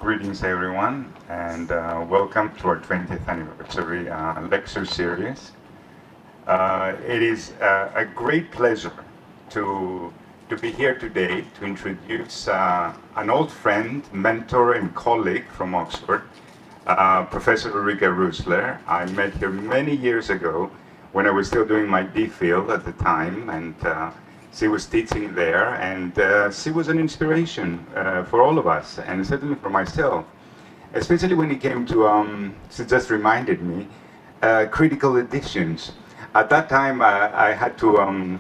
Greetings everyone, and welcome to our 20th anniversary lecture series. It is a great pleasure to be here today to introduce an old friend, mentor, and colleague from Oxford, Professor Ulrike Roesler. I met her many years ago when I was still doing my DPhil at the time, and she was teaching there, and she was an inspiration for all of us, and certainly for myself, especially when it came to, she just reminded me, critical editions. At that time, I had to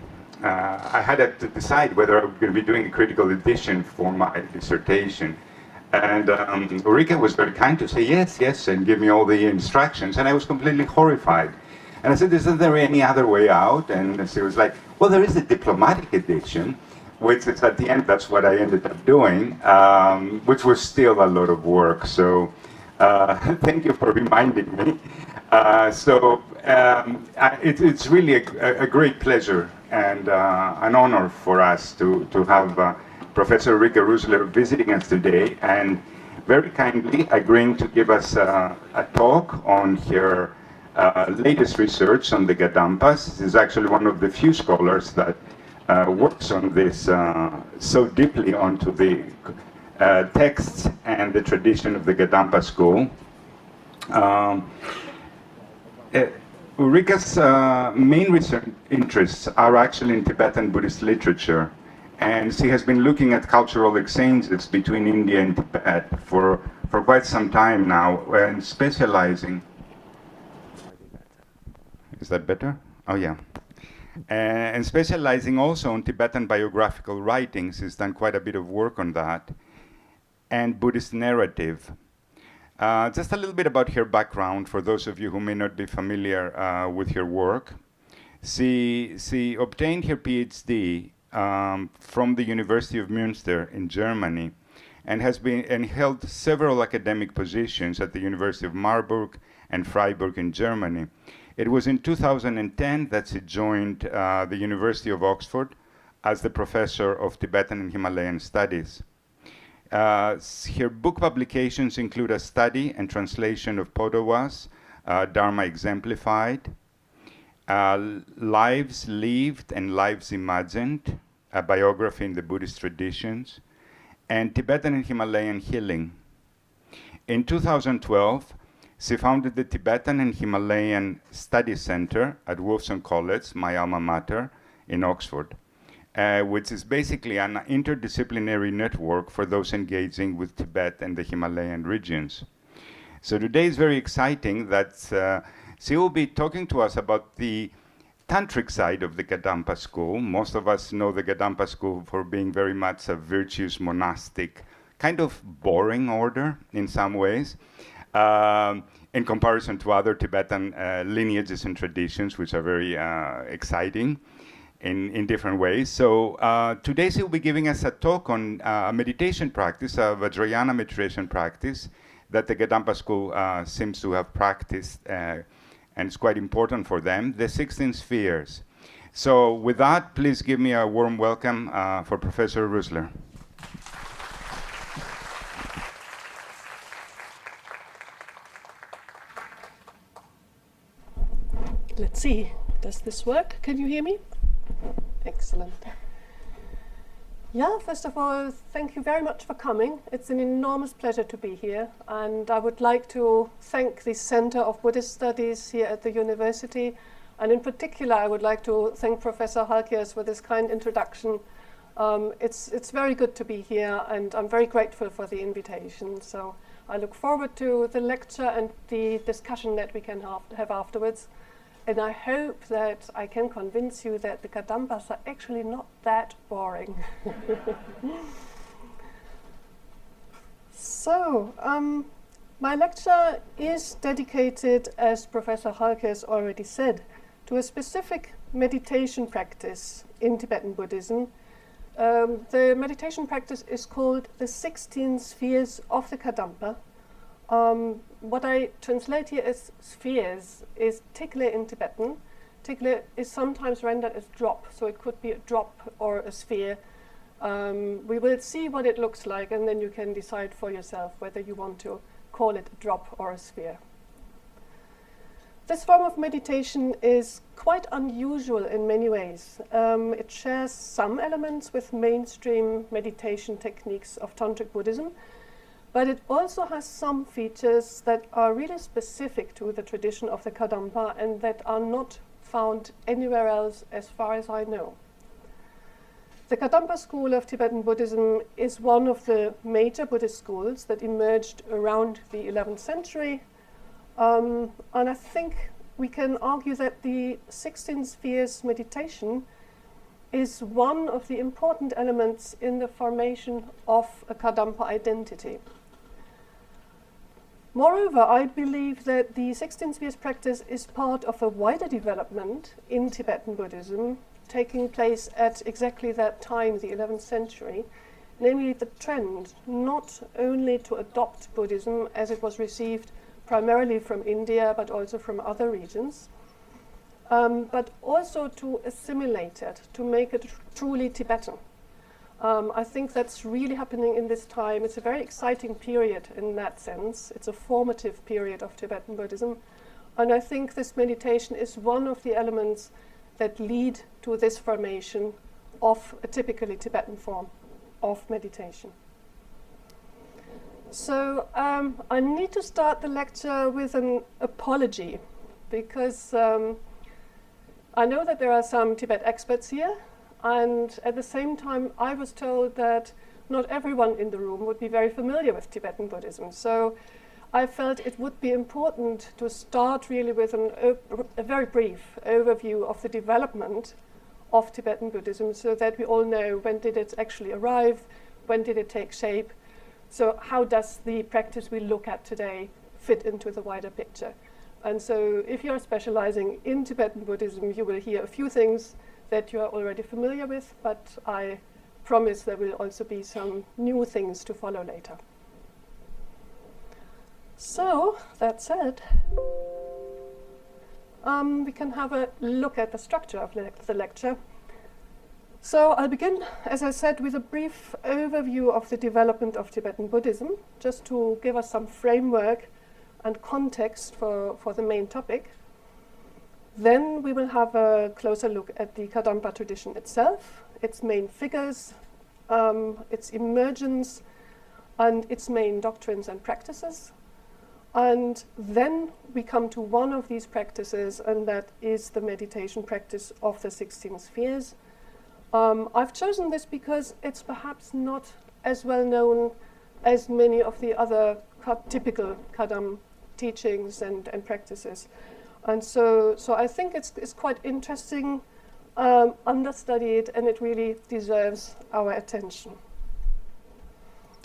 decide whether I was going to be doing a critical edition for my dissertation. And Ulrike was very kind to say yes, yes, and give me all the instructions, and I was completely horrified. And I said, isn't there any other way out? And she was like, well, there is a diplomatic edition, which is at the end, that's what I ended up doing, which was still a lot of work. So thank you for reminding me. It's really a great pleasure and an honor for us to have Professor Ulrike Roesler visiting us today and very kindly agreeing to give us a talk on her latest research on the Kadampas. She's actually one of the few scholars that works on this so deeply onto the texts and the tradition of the Kadampa school. Ulrike's main research interests are actually in Tibetan Buddhist literature, and she has been looking at cultural exchanges between India and Tibet for quite some time now, and specializing. Is that better? Oh, yeah. And specializing also on Tibetan biographical writings. He's done quite a bit of work on that. And Buddhist narrative. Just a little bit about her background for those of you who may not be familiar with her work. She obtained her PhD from the University of Münster in Germany and held several academic positions at the University of Marburg and Freiburg in Germany. It was in 2010 that she joined the University of Oxford as the professor of Tibetan and Himalayan studies. Her book publications include a study and translation of Podowa's Dharma Exemplified, Lives Lived and Lives Imagined, a biography in the Buddhist traditions, and Tibetan and Himalayan Healing. In 2012, she founded the Tibetan and Himalayan Study Center at Wolfson College, my alma mater, in Oxford, which is basically an interdisciplinary network for those engaging with Tibet and the Himalayan regions. So today is very exciting that she will be talking to us about the tantric side of the Kadampa school. Most of us know the Kadampa school for being very much a virtuous monastic, kind of boring order in some ways. In comparison to other Tibetan lineages and traditions, which are very exciting in different ways. So today she'll be giving us a talk on a meditation practice, a Vajrayana meditation practice that the Kadampa school seems to have practiced, and it's quite important for them, the 16 spheres. So with that, please give me a warm welcome for Professor Roesler. Let's see, does this work? Can you hear me? Excellent. Yeah, first of all, thank you very much for coming. It's an enormous pleasure to be here, and I would like to thank the Center of Buddhist Studies here at the university, and in particular I would like to thank Professor Halkias for this kind introduction. It's very good to be here, and I'm very grateful for the invitation. So I look forward to the lecture and the discussion that we can have afterwards. And I hope that I can convince you that the Kadampas are actually not that boring. So, my lecture is dedicated, as Professor Halkias already said, to a specific meditation practice in Tibetan Buddhism. The meditation practice is called the 16 spheres of the Kadampa. What I translate here as spheres is tigle in Tibetan. Tigle is sometimes rendered as drop, so it could be a drop or a sphere. We will see what it looks like, and then you can decide for yourself whether you want to call it a drop or a sphere. This form of meditation is quite unusual in many ways. It shares some elements with mainstream meditation techniques of Tantric Buddhism, but it also has some features that are really specific to the tradition of the Kadampa and that are not found anywhere else as far as I know. The Kadampa school of Tibetan Buddhism is one of the major Buddhist schools that emerged around the 11th century. And I think we can argue that the 16 spheres meditation is one of the important elements in the formation of a Kadampa identity. Moreover, I believe that the 16 spheres practice is part of a wider development in Tibetan Buddhism taking place at exactly that time, the 11th century, namely the trend not only to adopt Buddhism as it was received primarily from India but also from other regions, but also to assimilate it, to make it truly Tibetan. I think that's really happening in this time. It's a very exciting period in that sense. It's a formative period of Tibetan Buddhism. And I think this meditation is one of the elements that lead to this formation of a typically Tibetan form of meditation. So I need to start the lecture with an apology because I know that there are some Tibet experts here, and at the same time I was told that not everyone in the room would be very familiar with Tibetan Buddhism. So I felt it would be important to start really with a very brief overview of the development of Tibetan Buddhism so that we all know when did it actually arrive, when did it take shape, so how does the practice we look at today fit into the wider picture. And so if you're specializing in Tibetan Buddhism, you will hear a few things that you are already familiar with, but I promise there will also be some new things to follow later. So, that said, we can have a look at the structure of the lecture. So I'll begin, as I said, with a brief overview of the development of Tibetan Buddhism, just to give us some framework and context for the main topic. Then we will have a closer look at the Kadampa tradition itself, its main figures, its emergence, and its main doctrines and practices. And then we come to one of these practices, and that is the meditation practice of the 16 spheres. I've chosen this because it's perhaps not as well known as many of the other typical Kadam teachings and practices. And so I think it's quite interesting, understudied, and it really deserves our attention.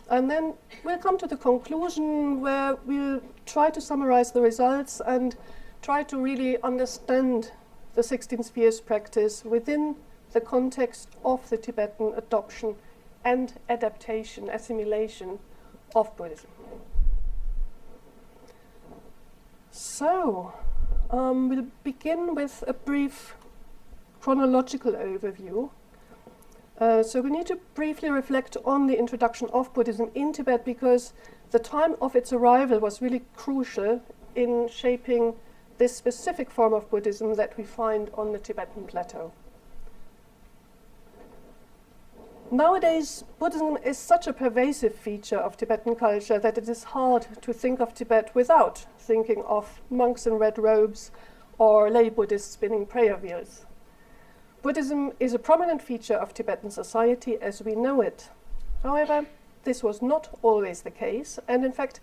And then we'll come to the conclusion where we'll try to summarize the results and try to really understand the 16 spheres practice within the context of the Tibetan adoption and adaptation, assimilation of Buddhism. So, we'll begin with a brief chronological overview. So we need to briefly reflect on the introduction of Buddhism in Tibet because the time of its arrival was really crucial in shaping this specific form of Buddhism that we find on the Tibetan plateau. Nowadays, Buddhism is such a pervasive feature of Tibetan culture that it is hard to think of Tibet without thinking of monks in red robes or lay Buddhists spinning prayer wheels. Buddhism is a prominent feature of Tibetan society as we know it. However, this was not always the case, and in fact,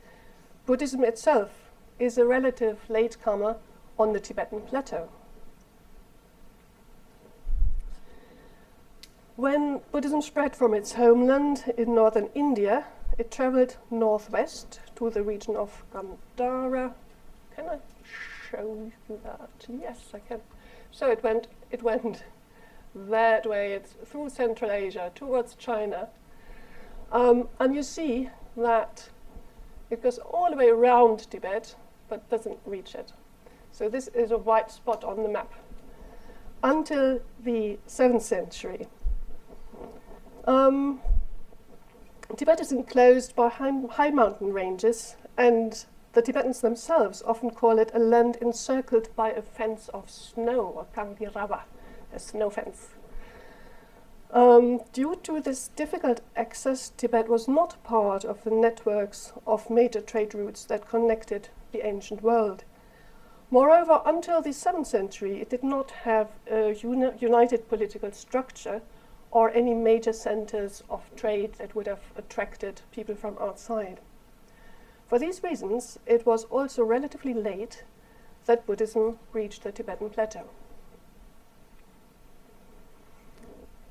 Buddhism itself is a relative latecomer on the Tibetan plateau. When Buddhism spread from its homeland in northern India, it traveled northwest to the region of Gandhara. Can I show you that? Yes, I can. So it went that way. It's through Central Asia towards China. And you see that it goes all the way around Tibet, but doesn't reach it. So this is a white spot on the map. Until the 7th century. Tibet is enclosed by high mountain ranges, and the Tibetans themselves often call it a land encircled by a fence of snow, or kangirava, a snow fence. Due to this difficult access, Tibet was not part of the networks of major trade routes that connected the ancient world. Moreover, until the 7th century, it did not have a united political structure or any major centers of trade that would have attracted people from outside. For these reasons, it was also relatively late that Buddhism reached the Tibetan plateau.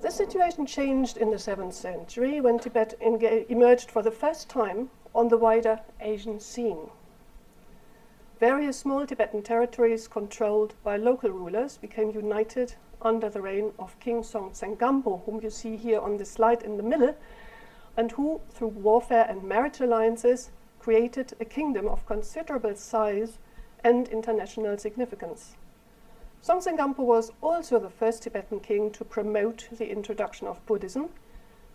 The situation changed in the 7th century when Tibet emerged for the first time on the wider Asian scene. Various small Tibetan territories controlled by local rulers became united under the reign of King Songtsen Gampo, whom you see here on the slide in the middle, and who, through warfare and marriage alliances, created a kingdom of considerable size and international significance. Songtsen Gampo was also the first Tibetan king to promote the introduction of Buddhism,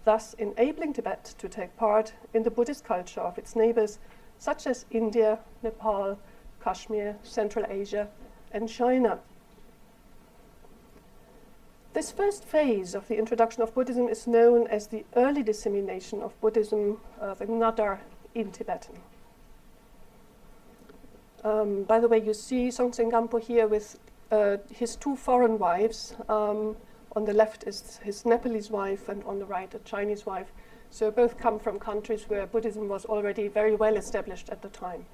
thus enabling Tibet to take part in the Buddhist culture of its neighbors, such as India, Nepal, Kashmir, Central Asia, and China. This first phase of the introduction of Buddhism is known as the early dissemination of Buddhism, the Ngadar, in Tibetan. By the way, you see Songtsen Gampo here with his two foreign wives. On the left is his Nepalese wife, and on the right a Chinese wife. So both come from countries where Buddhism was already very well established at the time.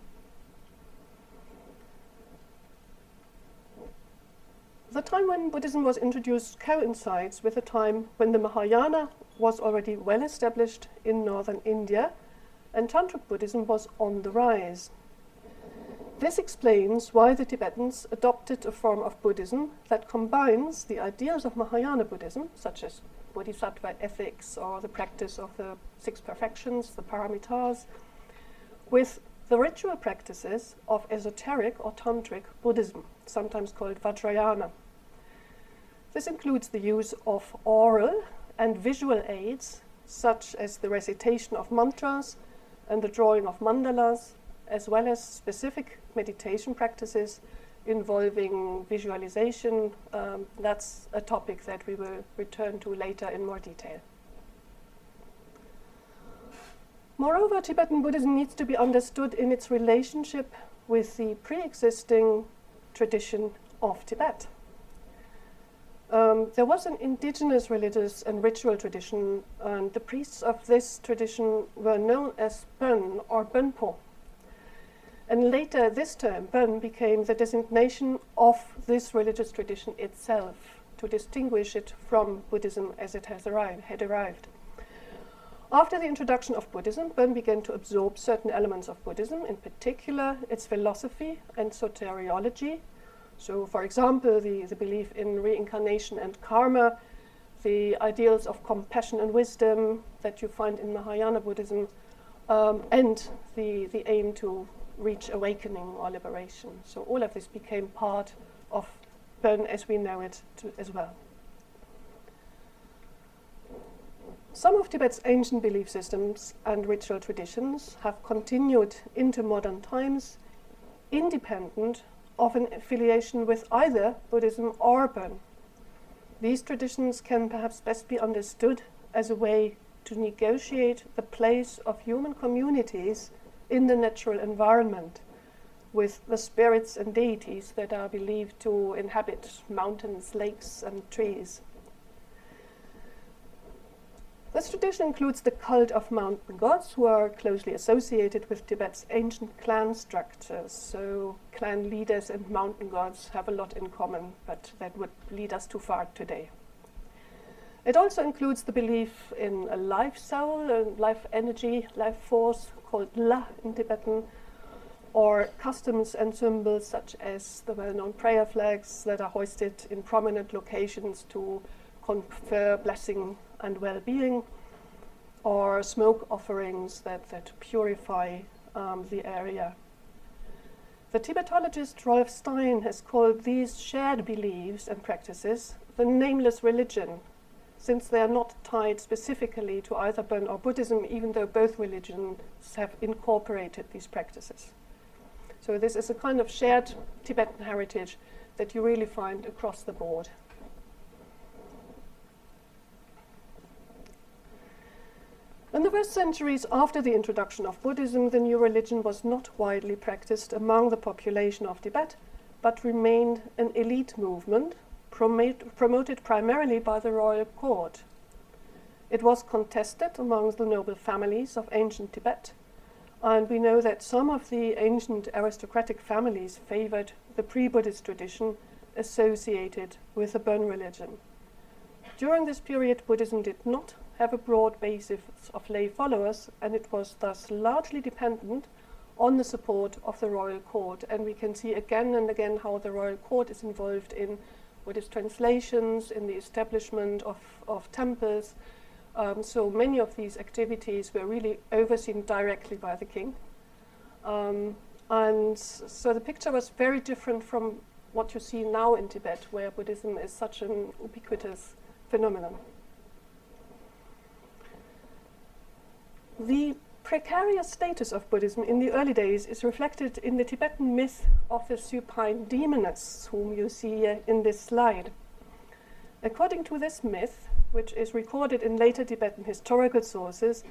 The time when Buddhism was introduced coincides with a time when the Mahāyāna was already well established in northern India, and Tantric Buddhism was on the rise. This explains why the Tibetans adopted a form of Buddhism that combines the ideals of Mahāyāna Buddhism, such as bodhisattva ethics or the practice of the 6 perfections, the paramitas, with the ritual practices of esoteric or tantric Buddhism, sometimes called Vajrayana. This includes the use of oral and visual aids, such as the recitation of mantras and the drawing of mandalas, as well as specific meditation practices involving visualization. That's a topic that we will return to later in more detail. Moreover, Tibetan Buddhism needs to be understood in its relationship with the pre-existing tradition of Tibet. There was an indigenous religious and ritual tradition, and the priests of this tradition were known as Bön or Bönpo. And later, this term, Bön, became the designation of this religious tradition itself, to distinguish it from Buddhism as it had arrived. After the introduction of Buddhism, Bön began to absorb certain elements of Buddhism, in particular its philosophy and soteriology. So, for example, the belief in reincarnation and karma, the ideals of compassion and wisdom that you find in Mahāyāna Buddhism, and the aim to reach awakening or liberation. So all of this became part of Bön as we know it as well. Some of Tibet's ancient belief systems and ritual traditions have continued into modern times, independent of an affiliation with either Buddhism or Bön. These traditions can perhaps best be understood as a way to negotiate the place of human communities in the natural environment, with the spirits and deities that are believed to inhabit mountains, lakes, and trees. This tradition includes the cult of mountain gods, who are closely associated with Tibet's ancient clan structures. So clan leaders and mountain gods have a lot in common, but that would lead us too far today. It also includes the belief in a life soul, a life energy, life force, called La in Tibetan, or customs and symbols such as the well-known prayer flags that are hoisted in prominent locations to confer blessing and well-being, or smoke offerings that purify the area. The Tibetologist Rolf Stein has called these shared beliefs and practices the nameless religion, since they are not tied specifically to either Bon or Buddhism, even though both religions have incorporated these practices. So this is a kind of shared Tibetan heritage that you really find across the board. In the first centuries after the introduction of Buddhism, the new religion was not widely practiced among the population of Tibet, but remained an elite movement promoted primarily by the royal court. It was contested among the noble families of ancient Tibet, and we know that some of the ancient aristocratic families favored the pre-Buddhist tradition associated with the Bon religion. During this period, Buddhism did not have a broad basis of lay followers, and it was thus largely dependent on the support of the royal court. And we can see again and again how the royal court is involved in Buddhist translations, in the establishment of temples. So many of these activities were really overseen directly by the king. And so the picture was very different from what you see now in Tibet, where Buddhism is such an ubiquitous phenomenon. The precarious status of Buddhism in the early days is reflected in the Tibetan myth of the supine demoness, whom you see in this slide. According to this myth, which is recorded in later Tibetan historical sources,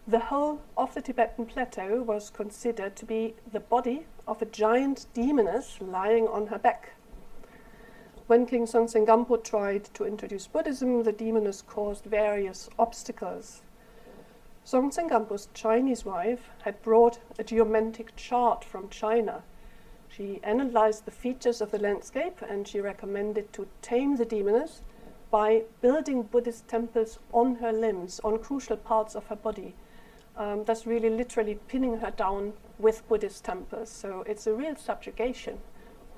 the whole of the Tibetan plateau was considered to be the body of a giant demoness lying on her back. When King Songtsen Gampo tried to introduce Buddhism, the demoness caused various obstacles. Songtsen Gampo's Chinese wife had brought a geomantic chart from China. She analyzed the features of the landscape, and she recommended to tame the demoness by building Buddhist temples on her limbs, on crucial parts of her body, thus really literally pinning her down with Buddhist temples. So it's a real subjugation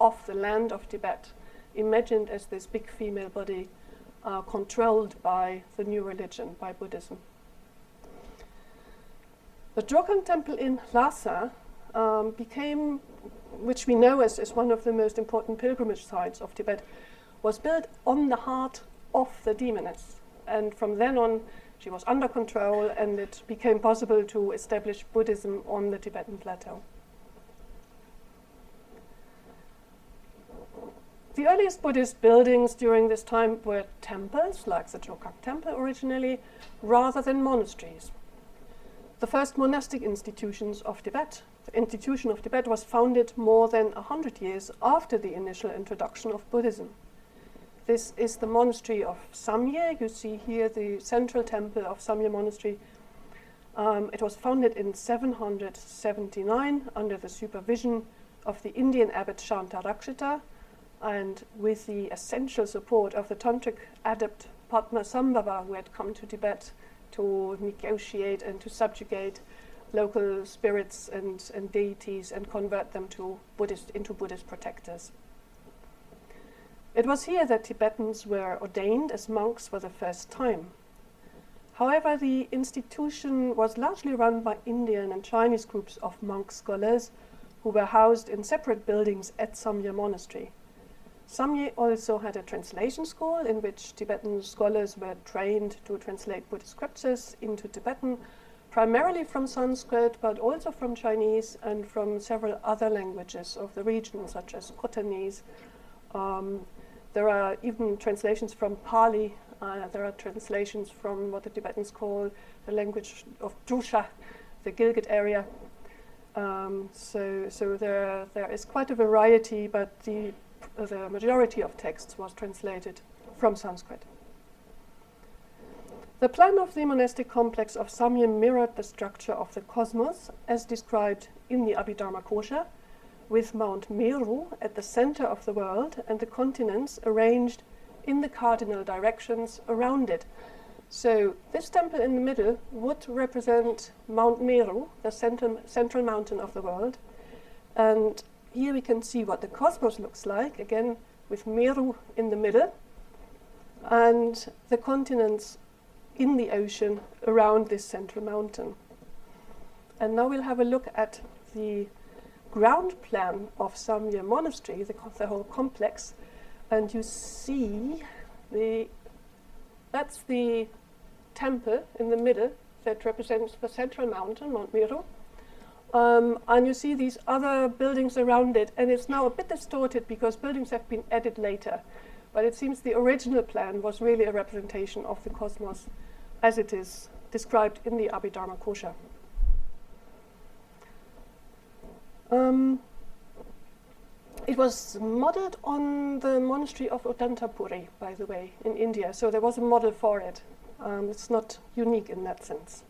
of the land of Tibet, imagined as this big female body controlled by the new religion, by Buddhism. The Drokang temple in Lhasa became, which we know as one of the most important pilgrimage sites of Tibet, was built on the heart of the demoness. And from then on, she was under control, and it became possible to establish Buddhism on the Tibetan plateau. The earliest Buddhist buildings during this time were temples, like the Drokang temple originally, rather than monasteries. The first monastic institutions of Tibet, the institution of Tibet, was founded more than 100 years after the initial introduction of Buddhism. This is the monastery of Samye. You see here the central temple of Samye Monastery. It was founded in 779 under the supervision of the Indian abbot Shantarakshita, and with the essential support of the tantric adept Padmasambhava, who had come to Tibet to negotiate and to subjugate local spirits and deities and convert them into Buddhist protectors. It was here that Tibetans were ordained as monks for the first time. However, the institution was largely run by Indian and Chinese groups of monk scholars who were housed in separate buildings at Samye Monastery. Samye also had a translation school in which Tibetan scholars were trained to translate Buddhist scriptures into Tibetan, primarily from Sanskrit, but also from Chinese and from several other languages of the region, such as Khotanese. There are even translations from Pali. There are translations from what the Tibetans call the language of Drusha, the Gilgit area. So there is quite a variety, but the majority of texts was translated from Sanskrit. The plan of the monastic complex of Samye mirrored the structure of the cosmos as described in the Abhidharma Kosha, with Mount Meru at the center of the world and the continents arranged in the cardinal directions around it. So this temple in the middle would represent Mount Meru, the central mountain of the world, and here we can see what the cosmos looks like, again with Meru in the middle, and the continents in the ocean around this central mountain. And now we'll have a look at the ground plan of Samye Monastery, the whole complex, and you see the That's the temple in the middle that represents the central mountain, Mount Meru. And you see these other buildings around it, and it's now a bit distorted because buildings have been added later. But it seems the original plan was really a representation of the cosmos as it is described in the Abhidharma Kosha. It was modeled on the monastery of Udantapuri, by the way, in India. So there was a model for it. It's not unique in that sense.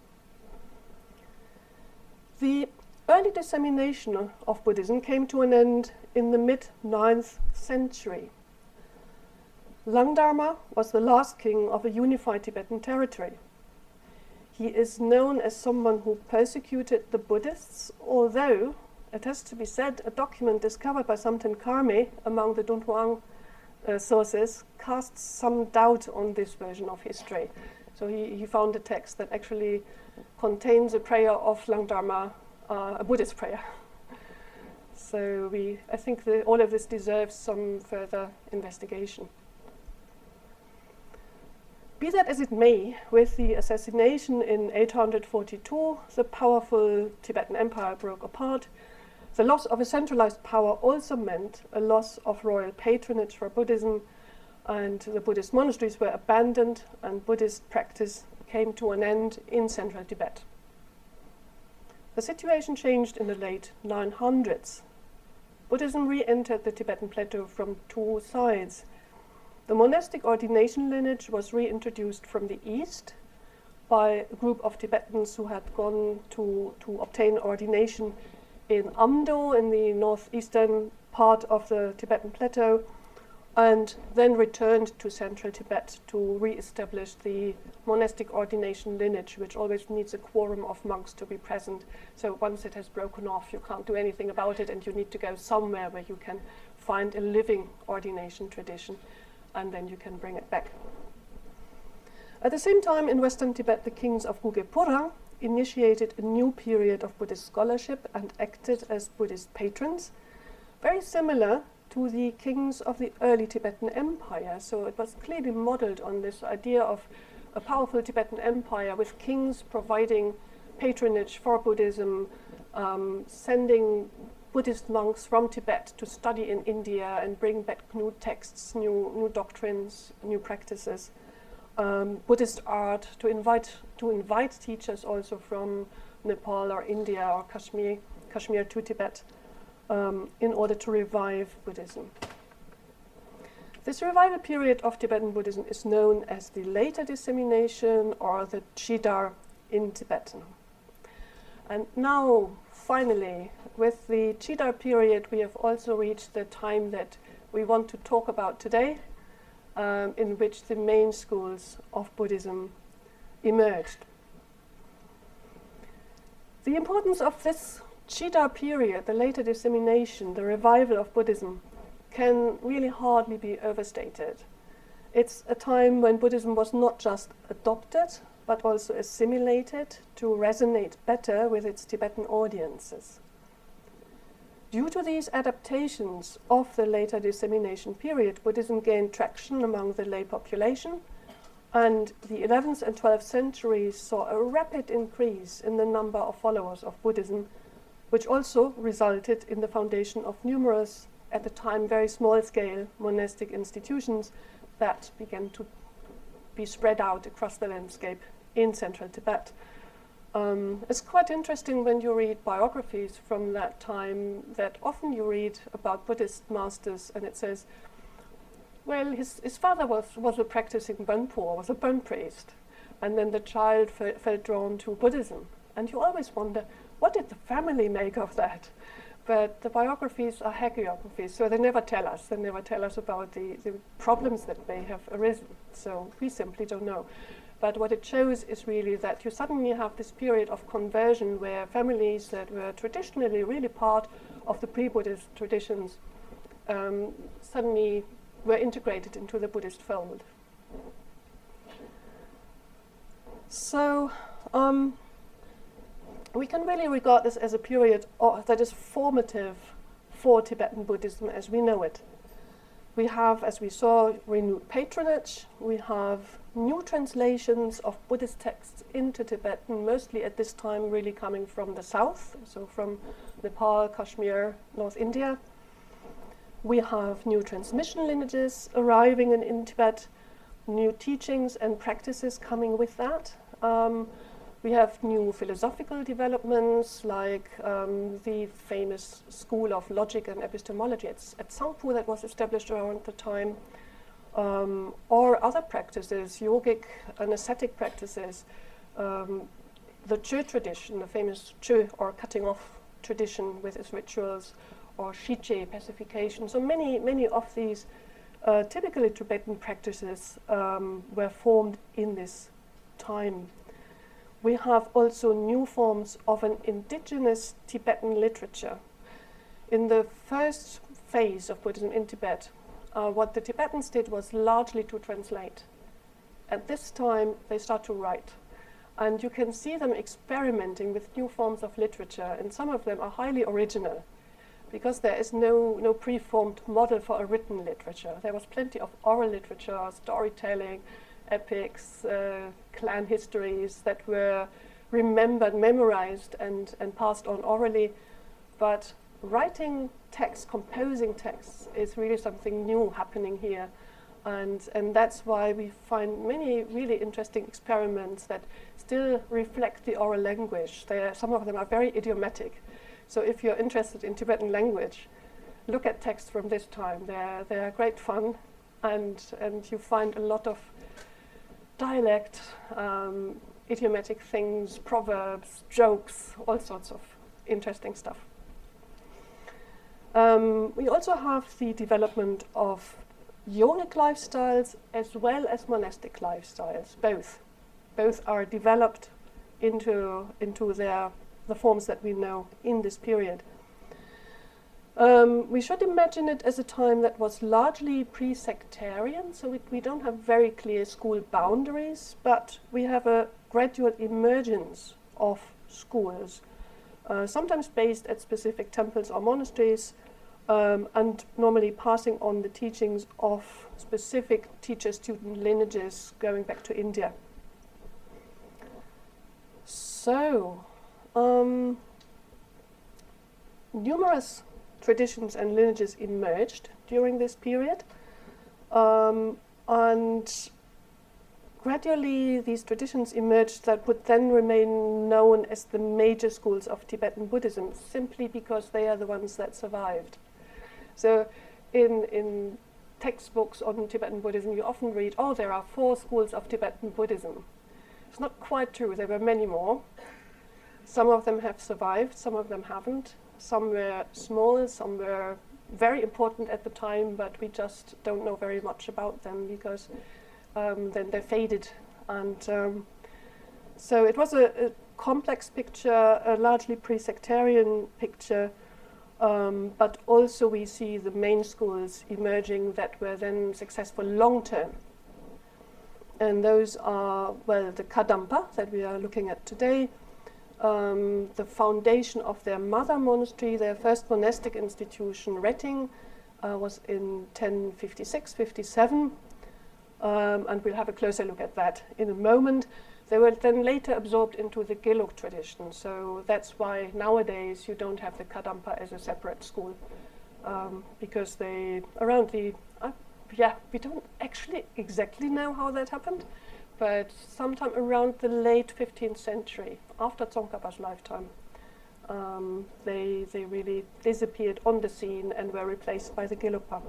The early dissemination of Buddhism came to an end in the mid-9th century. Langdharma was the last king of a unified Tibetan territory. He is known as someone who persecuted the Buddhists, although, it has to be said, a document discovered by Samten Karme among the Dunhuang sources casts some doubt on this version of history. So he found a text that actually contains a prayer of Langdharma, a Buddhist prayer. So I think all of this deserves some further investigation. Be that as it may, with the assassination in 842, the powerful Tibetan Empire broke apart. The loss of a centralized power also meant a loss of royal patronage for Buddhism, and the Buddhist monasteries were abandoned, and Buddhist practice came to an end in Central Tibet. The situation changed in the late 900s. Buddhism re-entered the Tibetan plateau from two sides. The monastic ordination lineage was reintroduced from the east by a group of Tibetans who had gone to obtain ordination in Amdo, in the northeastern part of the Tibetan plateau, and then returned to Central Tibet to re-establish the monastic ordination lineage, which always needs a quorum of monks to be present. So once it has broken off, you can't do anything about it, and you need to go somewhere where you can find a living ordination tradition, and then you can bring it back. At the same time, in Western Tibet, the kings of Guge Purang initiated a new period of Buddhist scholarship and acted as Buddhist patrons, very similar to the kings of the early Tibetan Empire. So it was clearly modeled on this idea of a powerful Tibetan Empire with kings providing patronage for Buddhism, sending Buddhist monks from Tibet to study in India and bring back new texts, new doctrines, new practices. Buddhist art, to invite teachers also from Nepal or India or Kashmir to Tibet, in order to revive Buddhism. This revival period of Tibetan Buddhism is known as the later dissemination, or the Chidar in Tibetan. And now, finally, with the Chidar period, we have also reached the time that we want to talk about today, in which the main schools of Buddhism emerged. The importance of this Chidar period, the later dissemination, the revival of Buddhism, can really hardly be overstated. It's a time when Buddhism was not just adopted, but also assimilated to resonate better with its Tibetan audiences. Due to these adaptations of the later dissemination period, Buddhism gained traction among the lay population, and the 11th and 12th centuries saw a rapid increase in the number of followers of Buddhism, which also resulted in the foundation of numerous, at the time very small-scale, monastic institutions that began to be spread out across the landscape in Central Tibet. It's quite interesting when you read biographies from that time that often you read about Buddhist masters and it says, well, his father was a practicing Bonpo, was a Bon priest, and then the child felt drawn to Buddhism. And you always wonder, what did the family make of that? But the biographies are hagiographies, so they never tell us. They never tell us about the problems that may have arisen. So we simply don't know. But what it shows is really that you suddenly have this period of conversion where families that were traditionally really part of the pre-Buddhist traditions suddenly were integrated into the Buddhist fold. So we can really regard this as a period that is formative for Tibetan Buddhism as we know it. We have, as we saw, renewed patronage. We have new translations of Buddhist texts into Tibetan, mostly at this time really coming from the south, so from Nepal, Kashmir, North India. We have new transmission lineages arriving in Tibet, new teachings and practices coming with that. We have new philosophical developments, like the famous school of logic and epistemology at Tsangpo that was established around the time, or other practices, yogic and ascetic practices. The Chö tradition, the famous Chö, or cutting off tradition with its rituals, or Shiche, pacification. So many of these typically Tibetan practices were formed in this time. We have also new forms of an indigenous Tibetan literature. In the first phase of Buddhism in Tibet, what the Tibetans did was largely to translate. At this time, they start to write. And you can see them experimenting with new forms of literature, and some of them are highly original, because there is no preformed model for a written literature. There was plenty of oral literature, storytelling, epics, clan histories that were remembered, memorized, and passed on orally. But writing text, composing texts, is really something new happening here. And that's why we find many really interesting experiments that still reflect the oral language. Some of them are very idiomatic. So if you're interested in Tibetan language, look at texts from this time. They're great fun, and you find a lot of dialect, idiomatic things, proverbs, jokes, all sorts of interesting stuff. We also have the development of yogic lifestyles as well as monastic lifestyles. Both are developed into the forms that we know in this period. We should imagine it as a time that was largely pre-sectarian, so we don't have very clear school boundaries, but we have a gradual emergence of schools, sometimes based at specific temples or monasteries, and normally passing on the teachings of specific teacher-student lineages going back to India. So, numerous traditions and lineages emerged during this period, and gradually these traditions emerged that would then remain known as the major schools of Tibetan Buddhism, simply because they are the ones that survived. So in textbooks on Tibetan Buddhism, you often read, oh, there are 4 schools of Tibetan Buddhism. It's not quite true. There were many more. Some of them have survived, some of them haven't. Some were small, some were very important at the time, but we just don't know very much about them because then they faded. And so it was a complex picture, a largely pre-sectarian picture, but also we see the main schools emerging that were then successful long-term. And those are, well, the Kadampa that we are looking at today, the foundation of their mother monastery, their first monastic institution, Retting, was in 1056-57, and we'll have a closer look at that in a moment. They were then later absorbed into the Gelug tradition, so that's why nowadays you don't have the Kadampa as a separate school, because they, around the, we don't actually exactly know how that happened, but sometime around the late 15th century, after Tsongkhapa's lifetime, they really disappeared on the scene and were replaced by the Gelugpa.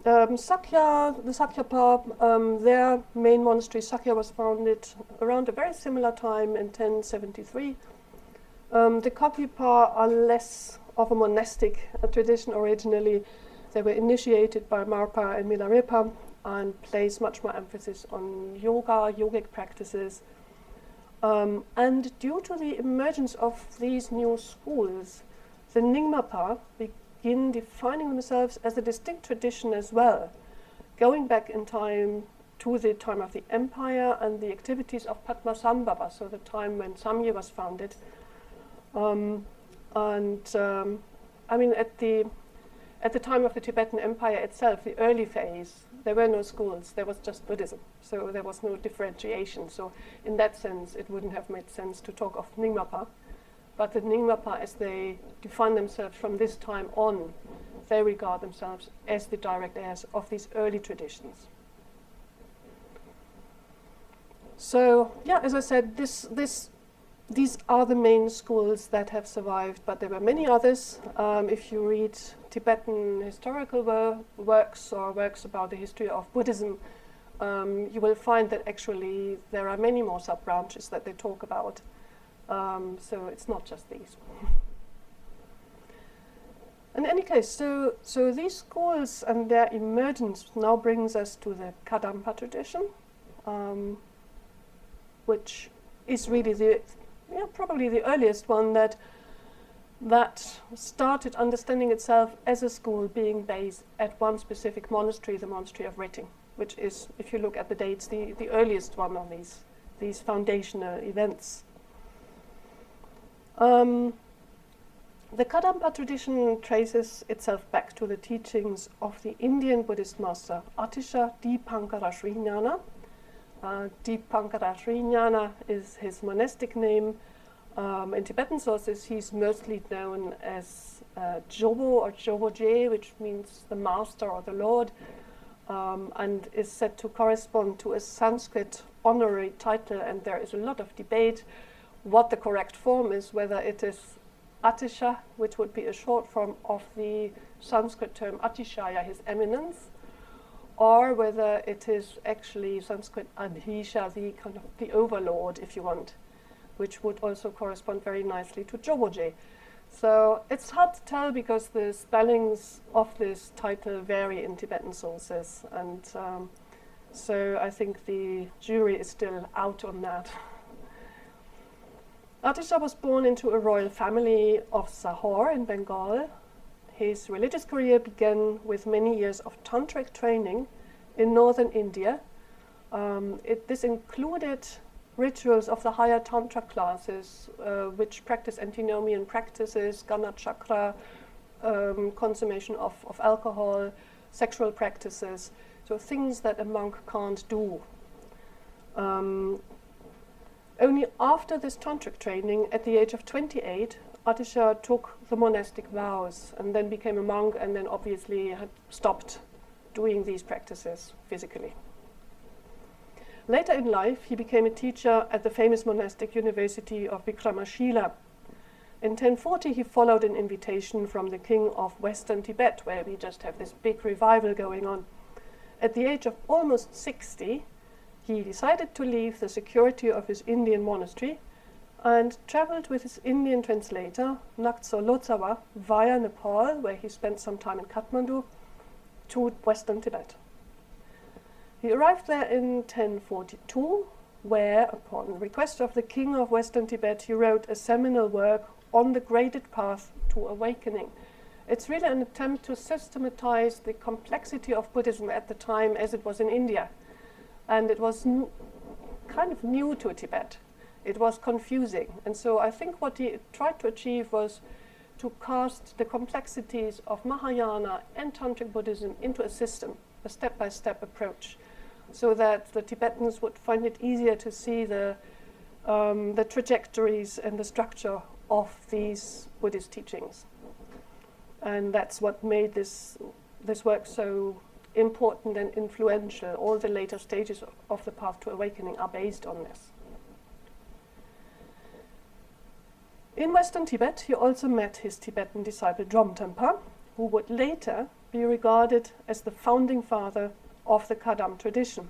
The Sakyapa, their main monastery, Sakya, was founded around a very similar time in 1073. The Kapipa are less of a monastic tradition originally. They were initiated by Marpa and Milarepa and place much more emphasis on yoga, yogic practices. And due to the emergence of these new schools, the Nyingmapa begin defining themselves as a distinct tradition as well, going back in time to the time of the empire and the activities of Padmasambhava, so the time when Samye was founded. I mean, at At the time of the Tibetan Empire itself, the early phase, there were no schools, there was just Buddhism. So there was no differentiation. So in that sense, it wouldn't have made sense to talk of Nyingmapa. But the Nyingmapa, as they define themselves from this time on, they regard themselves as the direct heirs of these early traditions. So, yeah, as I said, these are the main schools that have survived, but there were many others. If you read Tibetan historical works or works about the history of Buddhism, you will find that actually there are many more sub-branches that they talk about. So it's not just these. In any case, so these schools and their emergence now brings us to the Kadampa tradition, which is really probably the earliest one that started understanding itself as a school being based at one specific monastery, the monastery of Ritting, which is, if you look at the dates, the earliest one of these foundational events. The Kadampa tradition traces itself back to the teachings of the Indian Buddhist master Atisha Dipankara Sriñāna. Dipankara Sriñāna is his monastic name. In Tibetan sources, he's mostly known as Jobo or Joboje, which means the master or the lord, and is said to correspond to a Sanskrit honorary title, and there is a lot of debate what the correct form is, whether it is Atisha, which would be a short form of the Sanskrit term Atishaya, his eminence, or whether it is actually Sanskrit Adhisha, the kind of the overlord, if you want, which would also correspond very nicely to Joboje. So it's hard to tell because the spellings of this title vary in Tibetan sources, and so I think the jury is still out on that. Atisha was born into a royal family of Sahor in Bengal. His religious career began with many years of tantric training in northern India. This included rituals of the higher tantra classes, which practice antinomian practices, Gana chakra, consummation of alcohol, sexual practices, so things that a monk can't do. Only after this tantric training, at the age of 28, Atisha took the monastic vows and then became a monk, and then obviously had stopped doing these practices physically. Later in life, he became a teacher at the famous monastic university of Vikramashila. In 1040, he followed an invitation from the king of Western Tibet, where we just have this big revival going on. At the age of almost 60, he decided to leave the security of his Indian monastery and traveled with his Indian translator, Naktso Lotsawa, via Nepal, where he spent some time in Kathmandu, to Western Tibet. He arrived there in 1042, where, upon request of the king of Western Tibet, he wrote a seminal work on the graded path to awakening. It's really an attempt to systematize the complexity of Buddhism at the time as it was in India. And it was kind of new to Tibet. It was confusing. And so I think what he tried to achieve was to cast the complexities of Mahāyāna and Tantric Buddhism into a system, a step-by-step approach, so that the Tibetans would find it easier to see the trajectories and the structure of these Buddhist teachings. And that's what made this work so important and influential. All the later stages of the path to awakening are based on this. In Western Tibet, he also met his Tibetan disciple Dromtenpa, who would later be regarded as the founding father of the Kadam tradition.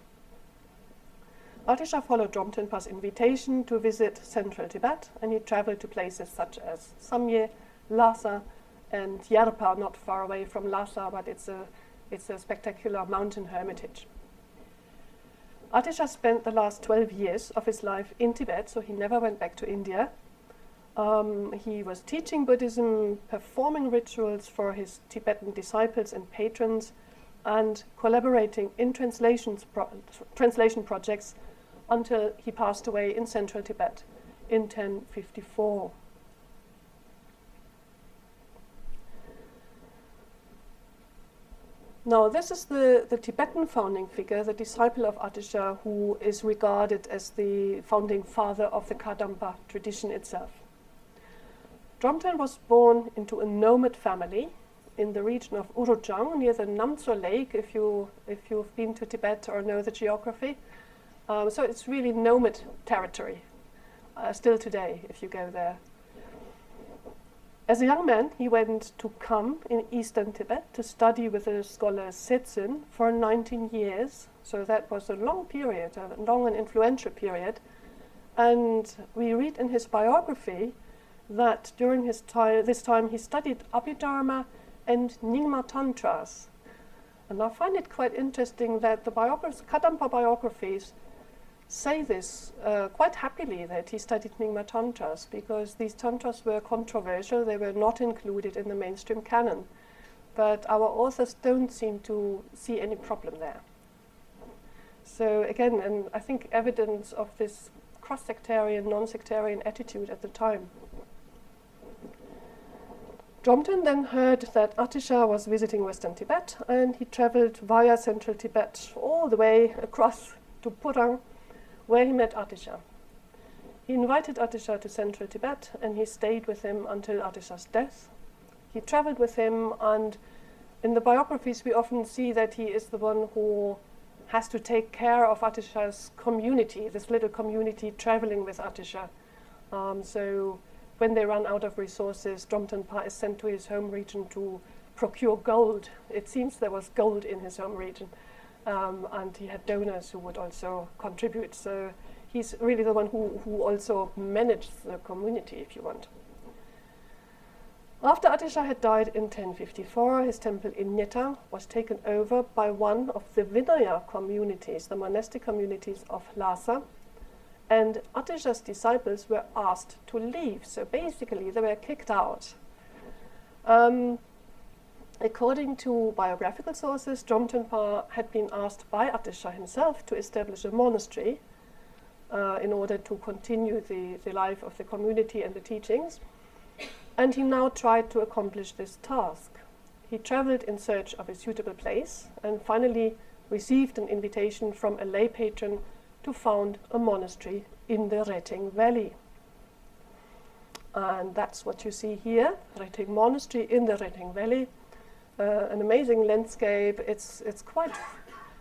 Atisha followed Dromtenpa's invitation to visit Central Tibet, and he traveled to places such as Samye, Lhasa, and Yerpa, not far away from Lhasa, but it's a spectacular mountain hermitage. Atisha spent the last 12 years of his life in Tibet, so he never went back to India. He was teaching Buddhism, performing rituals for his Tibetan disciples and patrons, and collaborating in translation projects until he passed away in Central Tibet in 1054. Now, this is the Tibetan founding figure, the disciple of Atisha, who is regarded as the founding father of the Kadampa tradition itself. Dromten was born into a nomad family in the region of Urujang, near the Namtso Lake, if you've been to Tibet or know the geography. So it's really nomad territory, still today, if you go there. As a young man, he went to Kham in eastern Tibet to study with the scholar Setsun for 19 years. So that was a long period, a long and influential period. And we read in his biography that during this time he studied Abhidharma and Nyingma Tantras. And I find it quite interesting that the Kadampa biographies say this quite happily, that he studied Nyingma Tantras, because these Tantras were controversial. They were not included in the mainstream canon. But our authors don't seem to see any problem there. So again, and I think evidence of this cross-sectarian, non-sectarian attitude at the time. Dromten then heard that Atisha was visiting Western Tibet, and he traveled via Central Tibet all the way across to Purang, where he met Atisha. He invited Atisha to Central Tibet, and he stayed with him until Atisha's death. He traveled with him, and in the biographies we often see that he is the one who has to take care of Atisha's community, this little community traveling with Atisha. So when they run out of resources, Dromten Pa is sent to his home region to procure gold. It seems there was gold in his home region. And he had donors who would also contribute. So he's really the one who also managed the community, if you want. After Atisha had died in 1054, his temple in Nyeta was taken over by one of the Vinaya communities, the monastic communities of Lhasa. And Atisha's disciples were asked to leave. So basically, they were kicked out. According to biographical sources, Dromten Pa had been asked by Atisha himself to establish a monastery in order to continue the life of the community and the teachings. And he now tried to accomplish this task. He traveled in search of a suitable place and finally received an invitation from a lay patron to found a monastery in the Reteng Valley. And that's what you see here, Reteng Monastery in the Reteng Valley. An amazing landscape. It's quite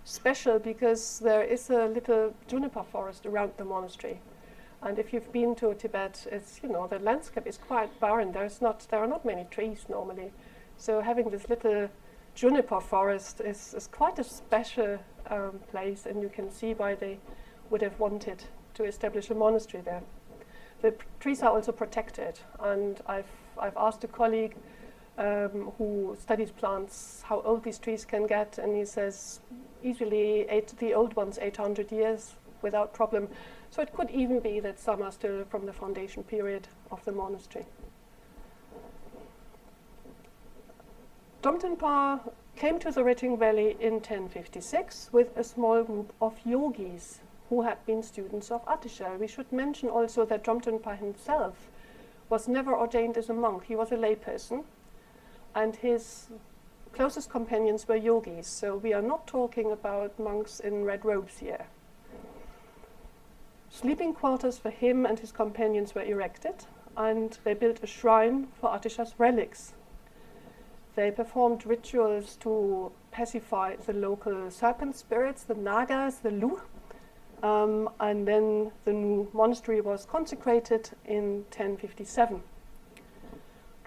special because there is a little juniper forest around the monastery. And if you've been to Tibet, it's, the landscape is quite barren. There are not many trees normally. So having this little juniper forest is quite a special place, and you can see why they would have wanted to establish a monastery there. The trees are also protected, and I've asked a colleague who studies plants how old these trees can get, and he says easily the old ones 800 years without problem. So it could even be that some are still from the foundation period of the monastery. Dromten Pa came to the Reteng Valley in 1056 with a small group of yogis who had been students of Atisha. We should mention also that Dromten Pa himself was never ordained as a monk. He was a layperson, and his closest companions were yogis. So we are not talking about monks in red robes here. Sleeping quarters for him and his companions were erected, and they built a shrine for Atisha's relics. They performed rituals to pacify the local serpent spirits, the Nagas, the Lu, and then the new monastery was consecrated in 1057.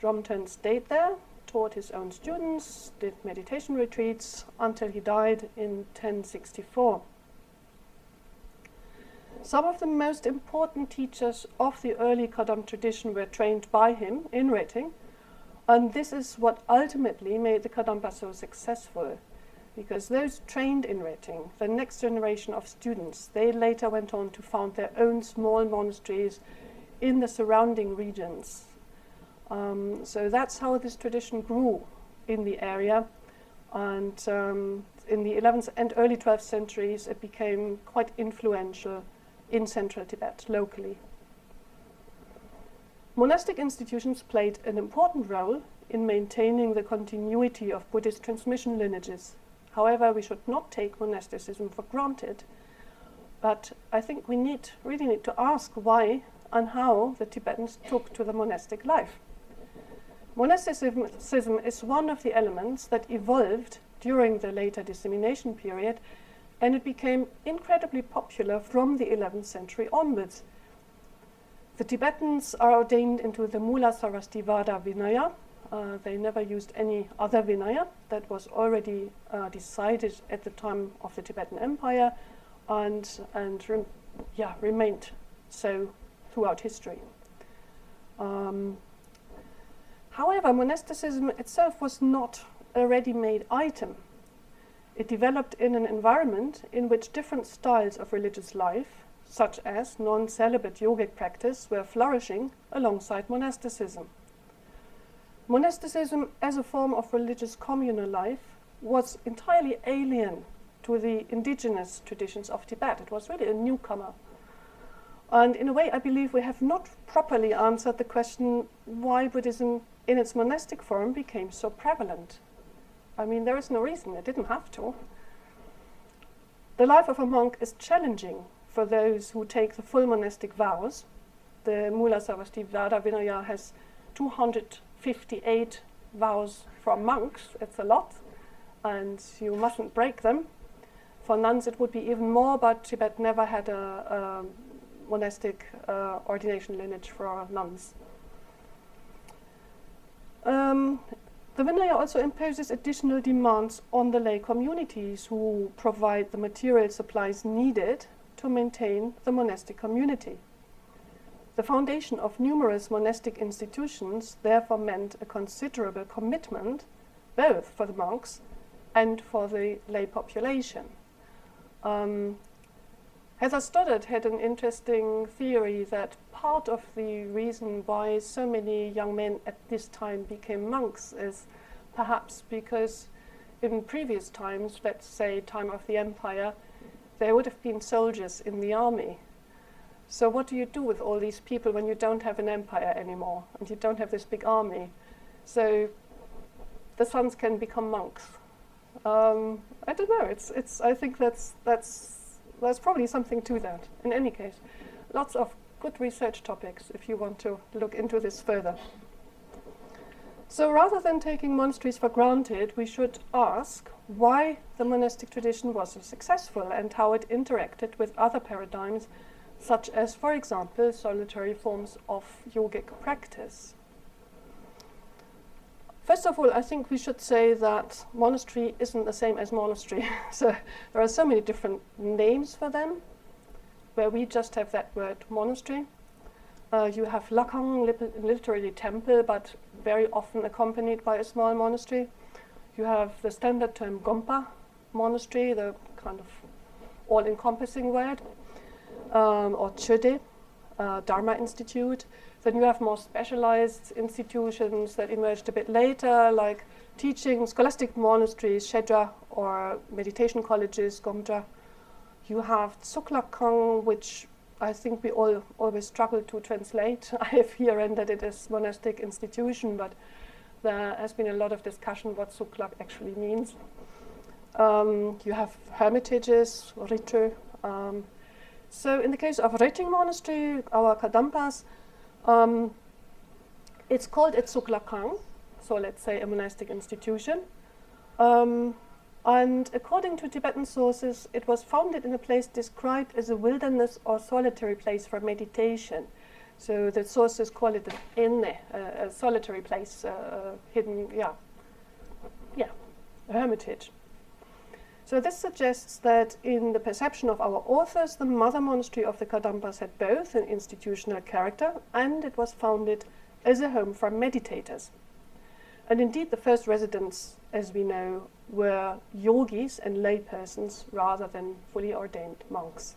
Dromten stayed there, taught his own students, did meditation retreats until he died in 1064. Some of the most important teachers of the early Kadam tradition were trained by him in Reteng, and this is what ultimately made the Kadampa so successful, because those trained in Reteng, the next generation of students, they later went on to found their own small monasteries in the surrounding regions. So that's how this tradition grew in the area, and in the 11th and early 12th centuries it became quite influential in Central Tibet, locally. Monastic institutions played an important role in maintaining the continuity of Buddhist transmission lineages However, we should not take monasticism for granted, but I think we really need to ask why and how the Tibetans took to the monastic life. Monasticism is one of the elements that evolved during the later dissemination period, and it became incredibly popular from the 11th century onwards. The Tibetans are ordained into the Mula Sarvastivada Vinaya. They never used any other Vinaya. That was already decided at the time of the Tibetan Empire and remained so throughout history. However, monasticism itself was not a ready-made item. It developed in an environment in which different styles of religious life, such as non-celibate yogic practice, were flourishing alongside monasticism. Monasticism as a form of religious communal life was entirely alien to the indigenous traditions of Tibet. It was really a newcomer. And in a way, I believe we have not properly answered the question why Buddhism in its monastic form became so prevalent. I mean, there is no reason, it didn't have to. The life of a monk is challenging for those who take the full monastic vows. The Mula Sarvastivada Vinaya has 258 vows for monks. It's a lot, and you mustn't break them. For nuns it would be even more, but Tibet never had a monastic ordination lineage for nuns. The Vinaya also imposes additional demands on the lay communities who provide the material supplies needed to maintain the monastic community. The foundation of numerous monastic institutions therefore meant a considerable commitment both for the monks and for the lay population. Heather Stoddard had an interesting theory that part of the reason why so many young men at this time became monks is perhaps because in previous times, let's say time of the empire, there would have been soldiers in the army. So what do you do with all these people when you don't have an empire anymore and you don't have this big army? So the sons can become monks. I don't know. I think there's probably something to that. In any case, lots of good research topics if you want to look into this further. So rather than taking monasteries for granted, we should ask why the monastic tradition was so successful and how it interacted with other paradigms, such as, for example, solitary forms of yogic practice. First of all, I think we should say that monastery isn't the same as monastery. So there are so many different names for them, where we just have that word monastery. You have lakang, literally temple, but very often accompanied by a small monastery. You have the standard term gompa, monastery, the kind of all-encompassing word, or chöde, Dharma Institute. Then you have more specialized institutions that emerged a bit later, like teaching, scholastic monasteries, shedra, or meditation colleges, gomdra. You have tsuklakang, which I think we all always struggle to translate. I have here rendered it as monastic institution, but there has been a lot of discussion what tsuklak actually means. You have hermitages, ritu. So in the case of Riting Monastery, our Kadampas, it's called a tsuklakang, so let's say a monastic institution. And according to Tibetan sources, it was founded in a place described as a wilderness or solitary place for meditation. So the sources call it an enne, a solitary place, hidden, a hermitage. So this suggests that in the perception of our authors, the mother monastery of the Kadampas had both an institutional character and it was founded as a home for meditators. And indeed, the first residents, as we know, were yogis and lay persons rather than fully ordained monks.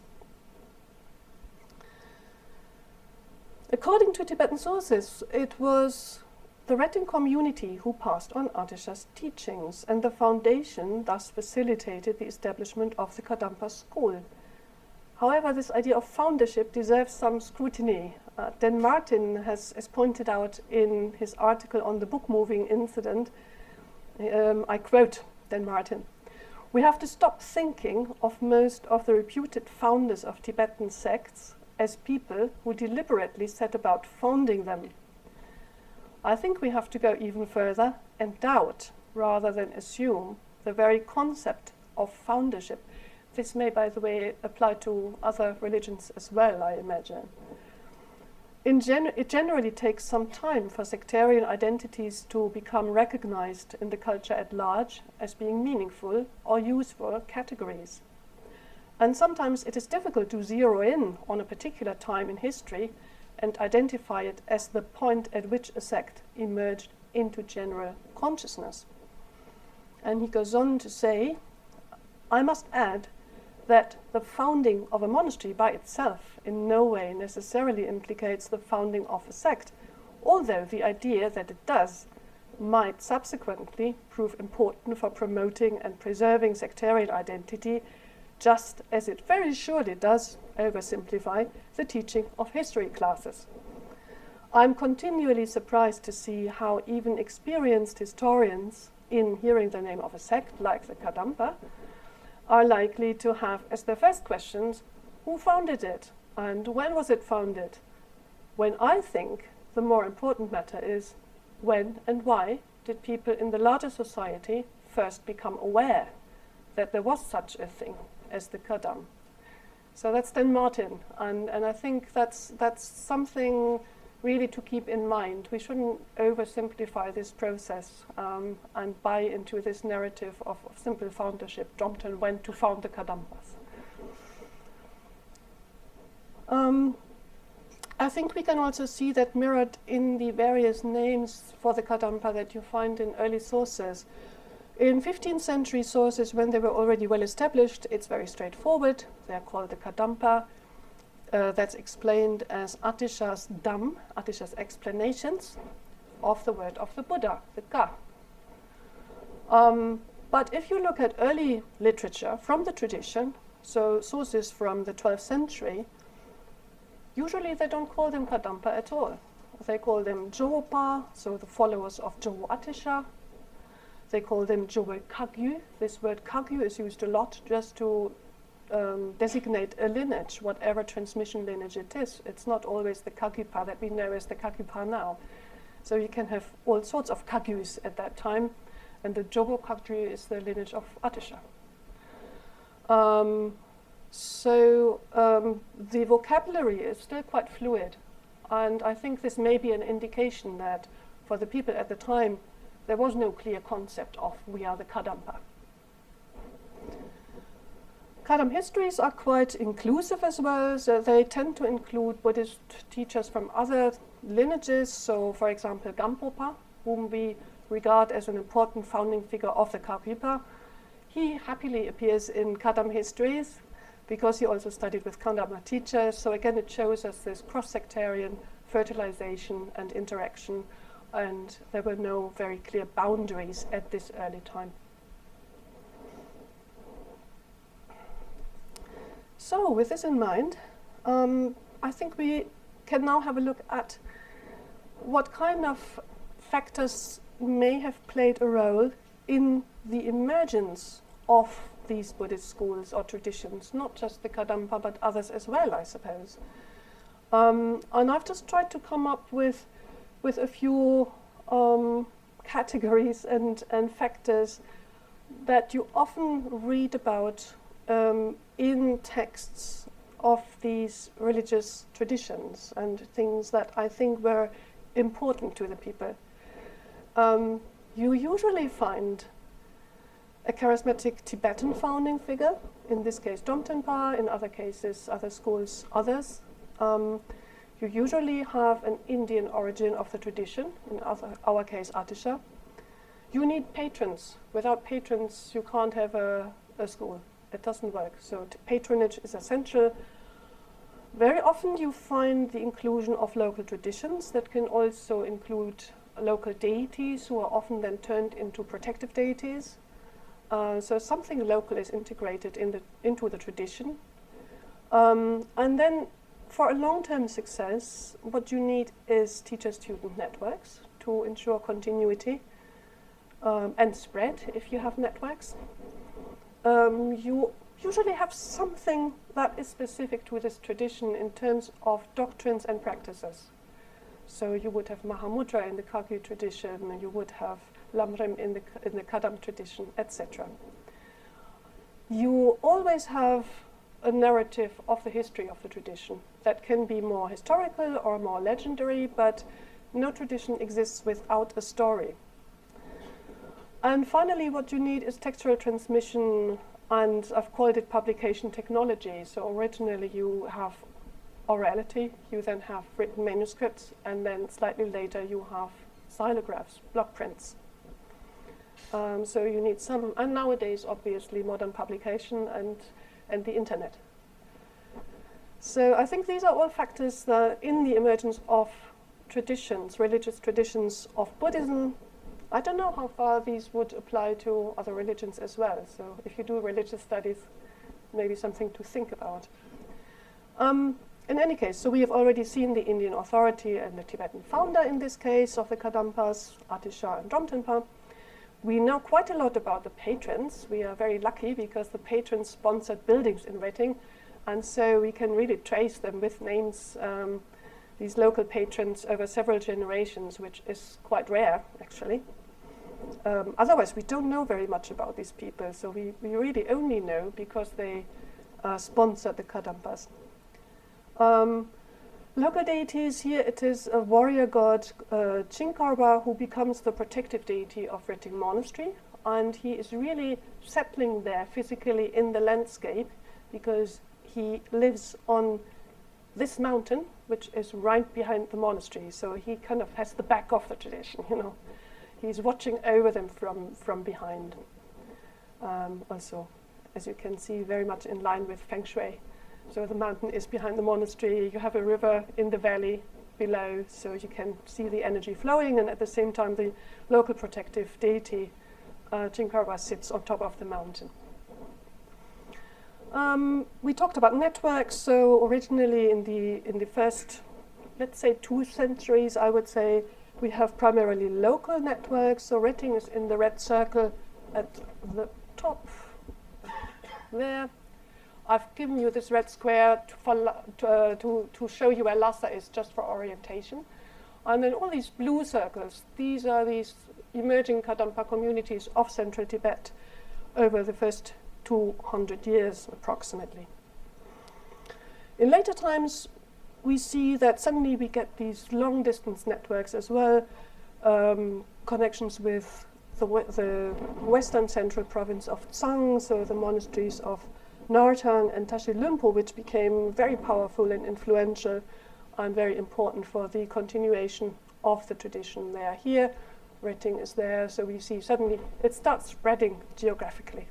According to Tibetan sources, it was the Retin community who passed on Adisha's teachings, and the foundation thus facilitated the establishment of the Kadampa school. However, this idea of foundership deserves some scrutiny. Dan Martin has pointed out in his article on the book moving incident, I quote Dan Martin, We have to stop thinking of most of the reputed founders of Tibetan sects as people who deliberately set about founding them. I think we have to go even further and doubt, rather than assume, the very concept of foundership. This may, by the way, apply to other religions as well, I imagine. It generally takes some time for sectarian identities to become recognized in the culture at large as being meaningful or useful categories. And sometimes it is difficult to zero in on a particular time in history and identify it as the point at which a sect emerged into general consciousness. And he goes on to say, I must add that the founding of a monastery by itself in no way necessarily implicates the founding of a sect, although the idea that it does might subsequently prove important for promoting and preserving sectarian identity, just as it very surely does oversimplify the teaching of history classes. I'm continually surprised to see how even experienced historians, in hearing the name of a sect like the Kadampa, are likely to have as their first questions, who founded it and when was it founded? When I think the more important matter is, when and why did people in the larger society first become aware that there was such a thing as the Kadam? So that's then Martin, and I think that's something really to keep in mind. We shouldn't oversimplify this process and buy into this narrative of simple foundership. Brompton went to found the Kadampas. I think we can also see that mirrored in the various names for the Kadampa that you find in early sources. In 15th century sources, when they were already well established, it's very straightforward. They're called the Kadampa. That's explained as Atisha's Dham, Atisha's explanations of the word of the Buddha, the Ka. But if you look at early literature from the tradition, so sources from the 12th century, usually they don't call them Kadampa at all. They call them Jopa, so the followers of Jo Atisha. They call them Joe Kagyu. This word Kagyu is used a lot just to designate a lineage, whatever transmission lineage it is. It's not always the Kagyupa that we know as the Kagyupa now. So you can have all sorts of Kagyus at that time, and the Jobo Kagyu is the lineage of Atisha. The vocabulary is still quite fluid, and I think this may be an indication that for the people at the time, there was no clear concept of we are the Kadampa. Kadam histories are quite inclusive as well, so they tend to include Buddhist teachers from other lineages. So, for example, Gampopa, whom we regard as an important founding figure of the Kagyupa, he happily appears in Kadam histories because he also studied with Kadampa teachers. So again, it shows us this cross-sectarian fertilization and interaction, and there were no very clear boundaries at this early time. So, with this in mind, I think we can now have a look at what kind of factors may have played a role in the emergence of these Buddhist schools or traditions, not just the Kadampa, but others as well, I suppose. And I've just tried to come up with a few categories and factors that you often read about in texts of these religious traditions and things that I think were important to the people. You usually find a charismatic Tibetan founding figure, in this case Dromtenpa, in other cases, other schools, others. You usually have an Indian origin of the tradition, in our case Atisha. You need patrons. Without patrons, you can't have a school. It doesn't work. So patronage is essential. Very often you find the inclusion of local traditions that can also include local deities who are often then turned into protective deities. So something local is integrated into the tradition. And then for a long-term success, what you need is teacher-student networks to ensure continuity and spread if you have networks. you usually have something that is specific to this tradition in terms of doctrines and practices. So you would have Mahamudra in the Kagyu tradition, and you would have Lamrim in the Kadam tradition, etc. You always have a narrative of the history of the tradition that can be more historical or more legendary, but no tradition exists without a story. And finally, what you need is textual transmission, and I've called it publication technology. So originally you have orality, you then have written manuscripts, and then slightly later you have xylographs, block prints. So you need some, and nowadays obviously modern publication and the internet. So I think these are all factors that in the emergence of traditions, religious traditions of Buddhism. I don't know how far these would apply to other religions as well. So if you do religious studies, maybe something to think about. In any case, so we have already seen the Indian authority and the Tibetan founder in this case of the Kadampas, Atisha and Dromtenpa. We know quite a lot about the patrons. We are very lucky because the patrons sponsored buildings in Redding, and so we can really trace them with names, these local patrons over several generations, which is quite rare, actually. Otherwise, we don't know very much about these people, so we really only know because they sponsored the Kadampas. Local deities here, it is a warrior god, Chinkarwa, who becomes the protective deity of Redding Monastery, and he is really settling there physically in the landscape because he lives on this mountain, which is right behind the monastery, so he kind of has the back of the tradition, you know. He's watching over them from behind. Also, as you can see, very much in line with Feng Shui. So the mountain is behind the monastery, you have a river in the valley below, so you can see the energy flowing, and at the same time the local protective deity, Chinkarwa, sits on top of the mountain. We talked about networks, so originally in the first, let's say 2 centuries, I would say, we have primarily local networks. So Redding is in the red circle at the top there. I've given you this red square to show you where Lhasa is, just for orientation. And then all these blue circles, these are these emerging Kadampa communities of Central Tibet over the first 200 years approximately. In later times, we see that suddenly we get these long distance networks as well, connections with the western central province of Tsang, so the monasteries of Narthang and Tashi Lumpo, which became very powerful and influential and very important for the continuation of the tradition. They are here, Redding is there, so we see suddenly it starts spreading geographically.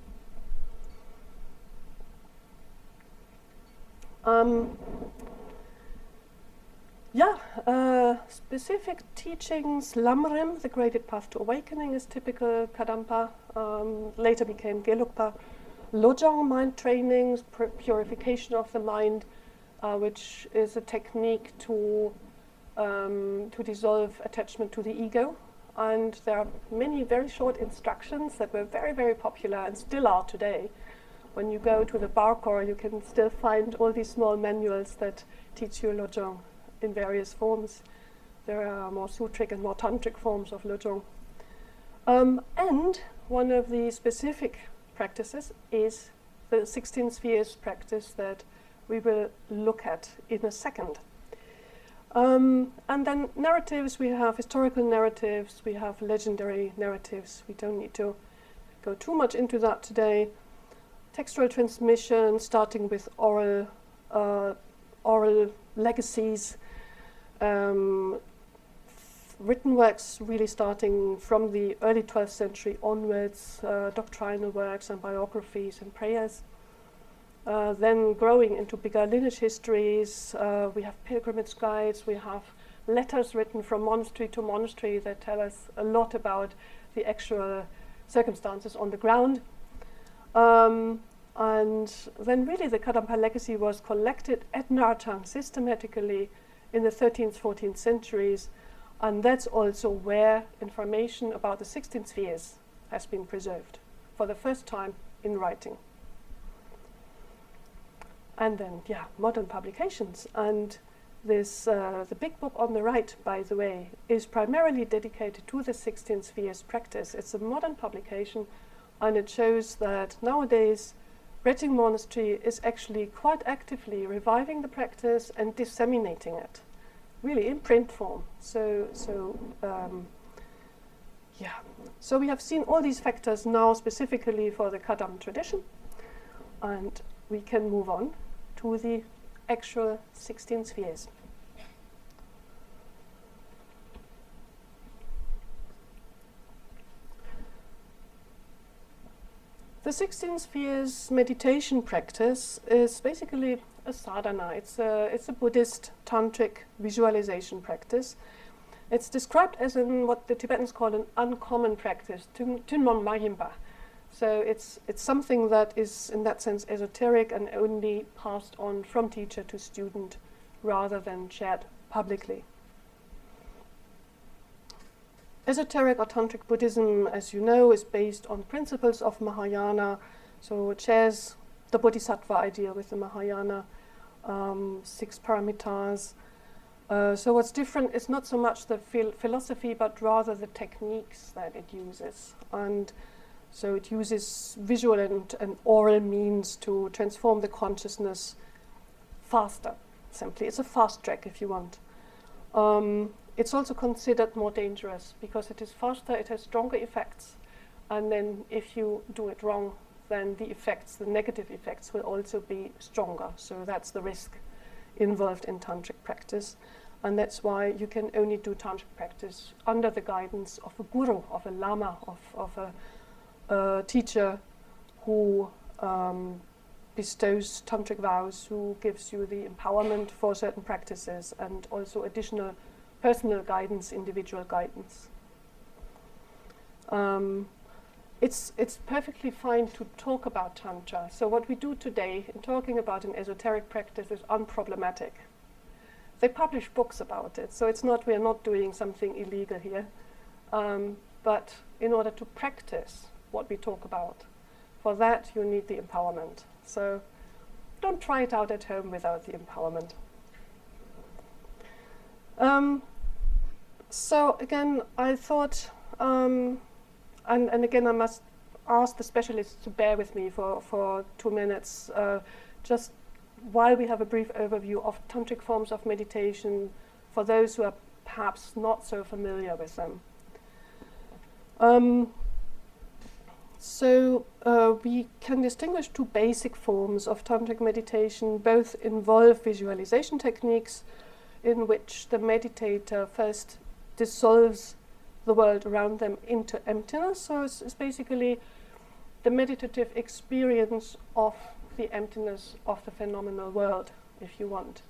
Specific teachings, Lamrim, the graded path to awakening, is typical Kadampa, later became Gelugpa. Lojong, mind trainings, purification of the mind, which is a technique to dissolve attachment to the ego. And there are many very short instructions that were very, very popular and still are today. When you go to the Barkor, you can still find all these small manuals that teach you Lojong in various forms. There are more sutric and more tantric forms of Lojong. And one of the specific practices is the 16 spheres practice that we will look at in a second. And then narratives, we have historical narratives, we have legendary narratives. We don't need to go too much into that today. Textual transmission, starting with oral legacies, written works really starting from the early 12th century onwards, doctrinal works and biographies and prayers. Then growing into bigger lineage histories, we have pilgrimage guides, we have letters written from monastery to monastery that tell us a lot about the actual circumstances on the ground. And then really the Kadampa legacy was collected at Narthang systematically in the 13th, 14th centuries, and that's also where information about the 16 spheres has been preserved for the first time in writing. And then, modern publications. And this, the big book on the right, by the way, is primarily dedicated to the 16 spheres practice. It's a modern publication, and it shows that nowadays Retting Monastery is actually quite actively reviving the practice and disseminating it, really in print form. So we have seen all these factors now specifically for the Kadampa tradition, and we can move on to the actual 16 spheres. The 16 spheres meditation practice is basically a sadhana. It's a Buddhist tantric visualization practice. It's described as what the Tibetans call an uncommon practice, tunmon mahimba. So it's something that is, in that sense, esoteric and only passed on from teacher to student rather than shared publicly. Esoteric or tantric Buddhism, as you know, is based on principles of Mahāyāna, so it shares the bodhisattva ideal with the Mahāyāna, 6 paramitas. So what's different is not so much the philosophy, but rather the techniques that it uses. And so it uses visual and oral means to transform the consciousness faster, simply. It's a fast track, if you want. It's also considered more dangerous because it is faster, it has stronger effects, and then if you do it wrong, then the effects, the negative effects, will also be stronger. So that's the risk involved in tantric practice, and that's why you can only do tantric practice under the guidance of a guru, of a lama, of a teacher who bestows tantric vows, who gives you the empowerment for certain practices and also additional personal guidance, individual guidance. It's perfectly fine to talk about Tantra. So what we do today in talking about an esoteric practice is unproblematic. They publish books about it, so we are not doing something illegal here. But in order to practice what we talk about, for that you need the empowerment. So don't try it out at home without the empowerment. So again, I thought, and again I must ask the specialists to bear with me for 2 minutes, just while we have a brief overview of tantric forms of meditation for those who are perhaps not so familiar with them. So we can distinguish 2 basic forms of tantric meditation. Both involve visualization techniques in which the meditator first dissolves the world around them into emptiness. So it's basically the meditative experience of the emptiness of the phenomenal world, if you want.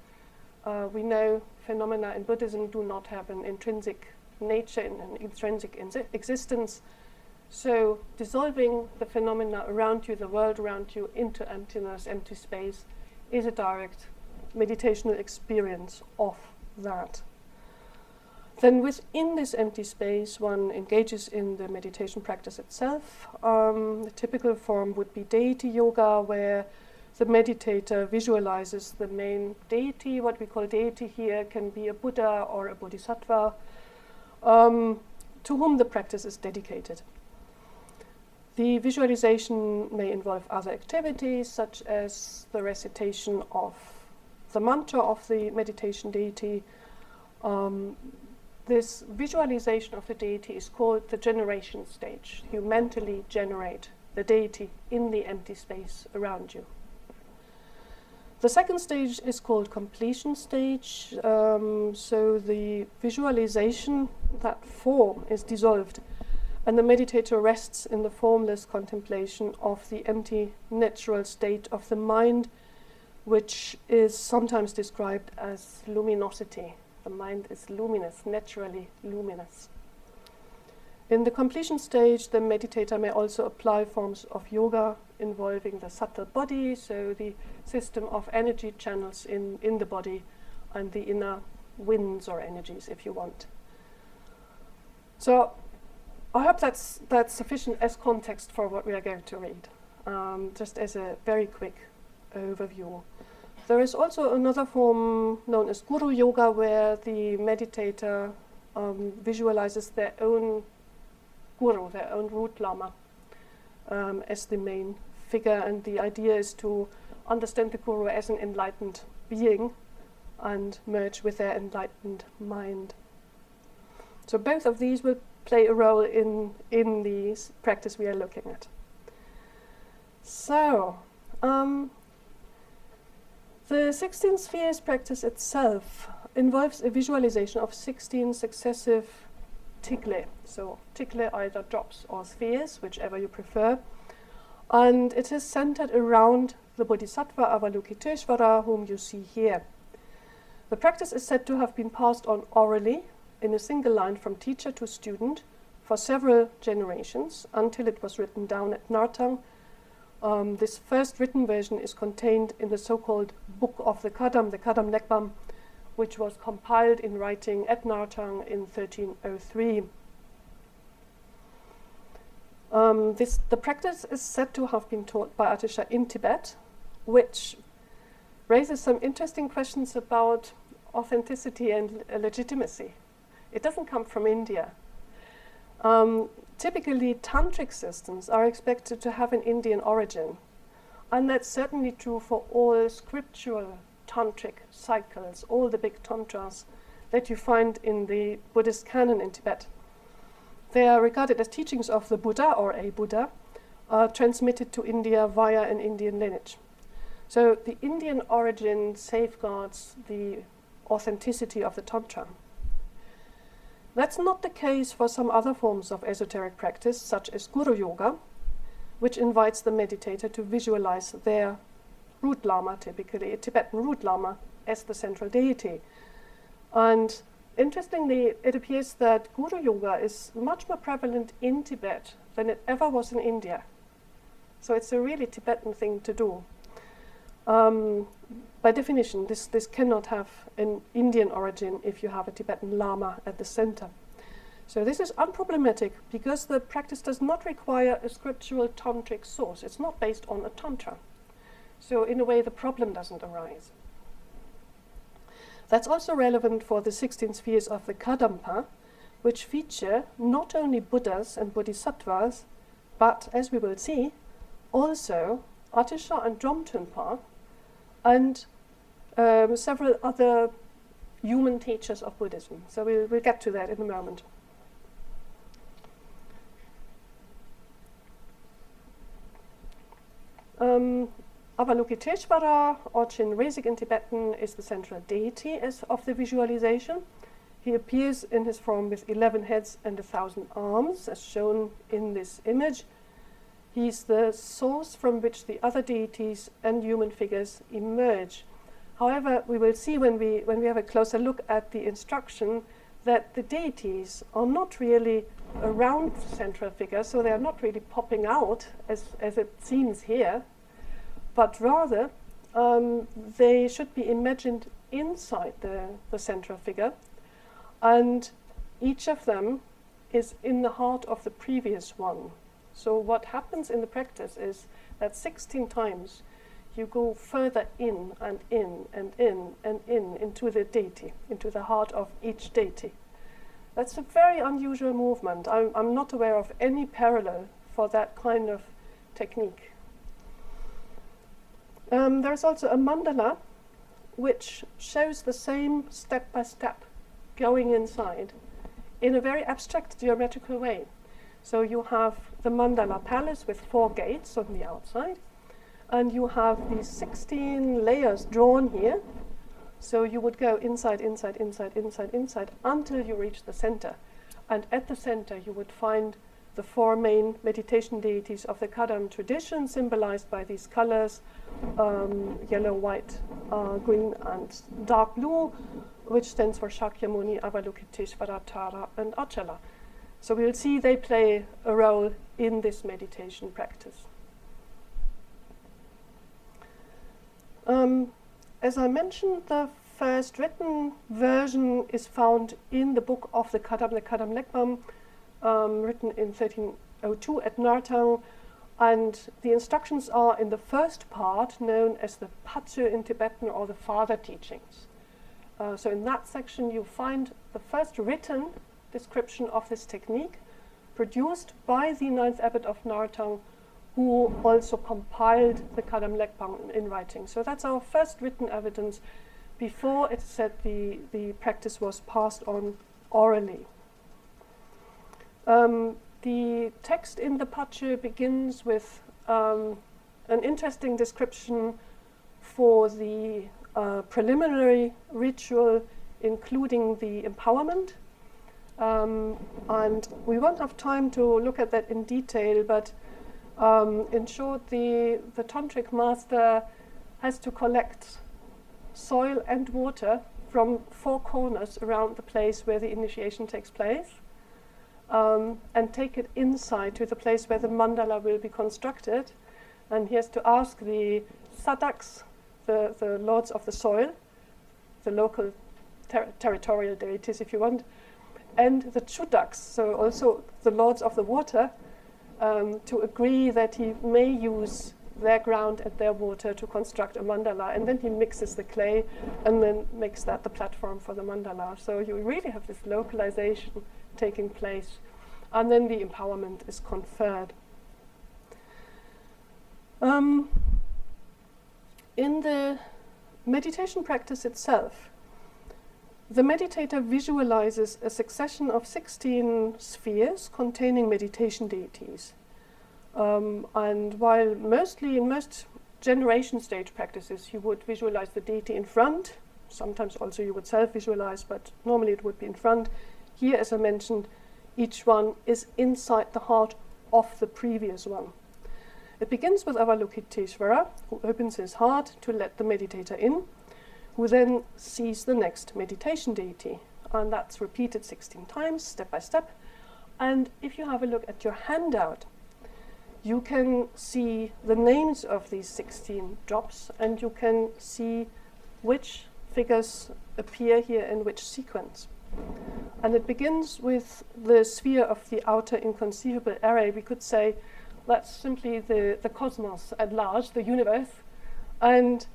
We know phenomena in Buddhism do not have an intrinsic nature, an intrinsic existence. So dissolving the phenomena around you, the world around you, into emptiness, empty space, is a direct meditational experience of that. Then within this empty space, one engages in the meditation practice itself. The typical form would be deity yoga, where the meditator visualizes the main deity. What we call deity here can be a Buddha or a Bodhisattva, to whom the practice is dedicated. The visualization may involve other activities, such as the recitation of the mantra of the meditation deity. This visualization of the deity is called the generation stage. You mentally generate the deity in the empty space around you. The second stage is called completion stage. So the visualization, that form, is dissolved, and the meditator rests in the formless contemplation of the empty natural state of the mind, which is sometimes described as luminosity. The mind is luminous, naturally luminous. In the completion stage, the meditator may also apply forms of yoga involving the subtle body, so the system of energy channels in the body and the inner winds or energies, if you want. So I hope that's sufficient as context for what we are going to read. just as a very quick overview. There is also another form known as Guru Yoga, where the meditator visualizes their own guru, their own root lama, as the main figure, and the idea is to understand the guru as an enlightened being and merge with their enlightened mind. So both of these will play a role in the practice we are looking at. So, the 16 spheres practice itself involves a visualization of 16 successive tigle. So tigle are either drops or spheres, whichever you prefer. And it is centered around the Bodhisattva Avalokiteshvara, whom you see here. The practice is said to have been passed on orally in a single line from teacher to student for several generations until it was written down at Narthang. This first written version is contained in the so-called Book of the Kadam Lekbam, which was compiled in writing at Narthang in 1303. The practice is said to have been taught by Atisha in Tibet, which raises some interesting questions about authenticity and legitimacy. It doesn't come from India. Typically, tantric systems are expected to have an Indian origin, and that's certainly true for all scriptural tantric cycles, all the big tantras that you find in the Buddhist canon in Tibet. They are regarded as teachings of the Buddha or a Buddha, transmitted to India via an Indian lineage. So the Indian origin safeguards the authenticity of the tantra. That's not the case for some other forms of esoteric practice, such as Guru Yoga, which invites the meditator to visualize their root lama, typically a Tibetan root lama, as the central deity. And interestingly, it appears that Guru Yoga is much more prevalent in Tibet than it ever was in India. So it's a really Tibetan thing to do. By definition, this cannot have an Indian origin if you have a Tibetan Lama at the center. So this is unproblematic because the practice does not require a scriptural tantric source. It's not based on a tantra. So in a way, the problem doesn't arise. That's also relevant for the 16 spheres of the Kadampa, which feature not only Buddhas and Bodhisattvas, but, as we will see, also Atisha and Dromtonpa, and several other human teachers of Buddhism. So we'll get to that in a moment. Avalokiteshvara, or Chinresik in Tibetan, is the central deity of the visualization. He appears in his form with 11 heads and 1,000 arms, as shown in this image. He's the source from which the other deities and human figures emerge. However, we will see when we have a closer look at the instruction that the deities are not really around the central figure, so they are not really popping out as it seems here, but rather they should be imagined inside the central figure, and each of them is in the heart of the previous one. So what happens in the practice is that 16 times you go further in and in and in and in into the deity, into the heart of each deity. That's a very unusual movement. I'm not aware of any parallel for that kind of technique. There's also a mandala which shows the same step-by-step going inside in a very abstract geometrical way. So you have the mandala palace with 4 gates on the outside, and you have these 16 layers drawn here. So you would go inside, inside, inside, inside, inside until you reach the center. And at the center you would find the 4 main meditation deities of the Kadam tradition, symbolized by these colors, yellow, white, green, and dark blue, which stands for Shakyamuni, Avalokiteshvara, Tara, and Achala. So we'll see they play a role in this meditation practice. As I mentioned, the first written version is found in the Book of the Kadam Lekbam, written in 1302 at Narthang, And the instructions are in the first part, known as the Pache in Tibetan, or the Father Teachings. So in that section you find the first written description of this technique, produced by the 9th Abbot of Narthang, who also compiled the Kadam Lekpang in writing. So that's our first written evidence before it said the practice was passed on orally. The text in the Pache begins with an interesting description for the preliminary ritual, including the empowerment. And we won't have time to look at that in detail, but in short, the tantric master has to collect soil and water from 4 corners around the place where the initiation takes place, and take it inside to the place where the mandala will be constructed. And he has to ask the sadaks, the lords of the soil, the local territorial deities if you want, and the chudaks, so also the lords of the water, to agree that he may use their ground and their water to construct a mandala. And then he mixes the clay and then makes that the platform for the mandala. So you really have this localization taking place, and then the empowerment is conferred. In the meditation practice itself, the meditator visualizes a succession of 16 spheres containing meditation deities. And while mostly in most generation stage practices you would visualize the deity in front, sometimes also you would self-visualize, but normally it would be in front. Here, as I mentioned, each one is inside the heart of the previous one. It begins with Avalokiteshvara, who opens his heart to let the meditator in, who then sees the next meditation deity. And that's repeated 16 times, step by step. And if you have a look at your handout, you can see the names of these 16 drops, and you can see which figures appear here in which sequence. And it begins with the sphere of the outer inconceivable array. We could say that's simply the cosmos at large, the universe, and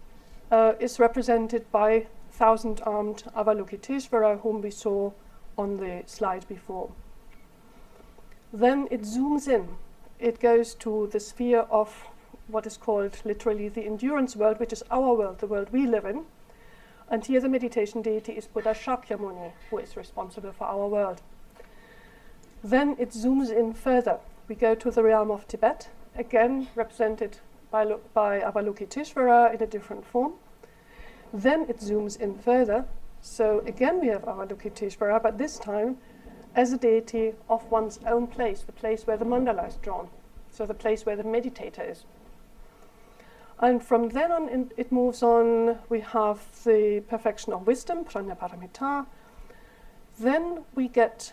is represented by 1,000-armed Avalokiteshvara, whom we saw on the slide before. Then it zooms in. It goes to the sphere of what is called literally the endurance world, which is our world, the world we live in. And here the meditation deity is Buddha Shakyamuni, who is responsible for our world. Then it zooms in further. We go to the realm of Tibet, again represented by Avalokiteshvara in a different form. Then it zooms in further. So again we have Avalokiteshvara, but this time as a deity of one's own place, the place where the mandala is drawn, so the place where the meditator is. And from then on, it moves on. We have the perfection of wisdom, Prajnaparamita. Then we get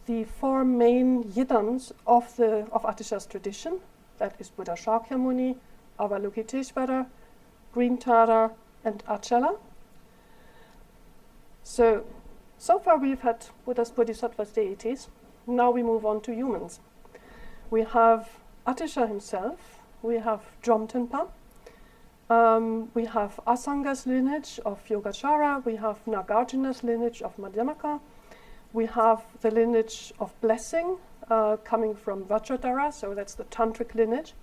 the 4 main yidams of Atisha's tradition. That is Buddha Shakyamuni, Avalokiteshvara, Green Tara, and Achala. So far we've had Buddhas, Bodhisattvas, deities. Now we move on to humans. We have Atisha himself. We have Dromtenpa. We have Asanga's lineage of Yogacara. We have Nagarjuna's lineage of Madhyamaka. We have the lineage of blessing coming from Vajradhara, so that's the tantric lineage.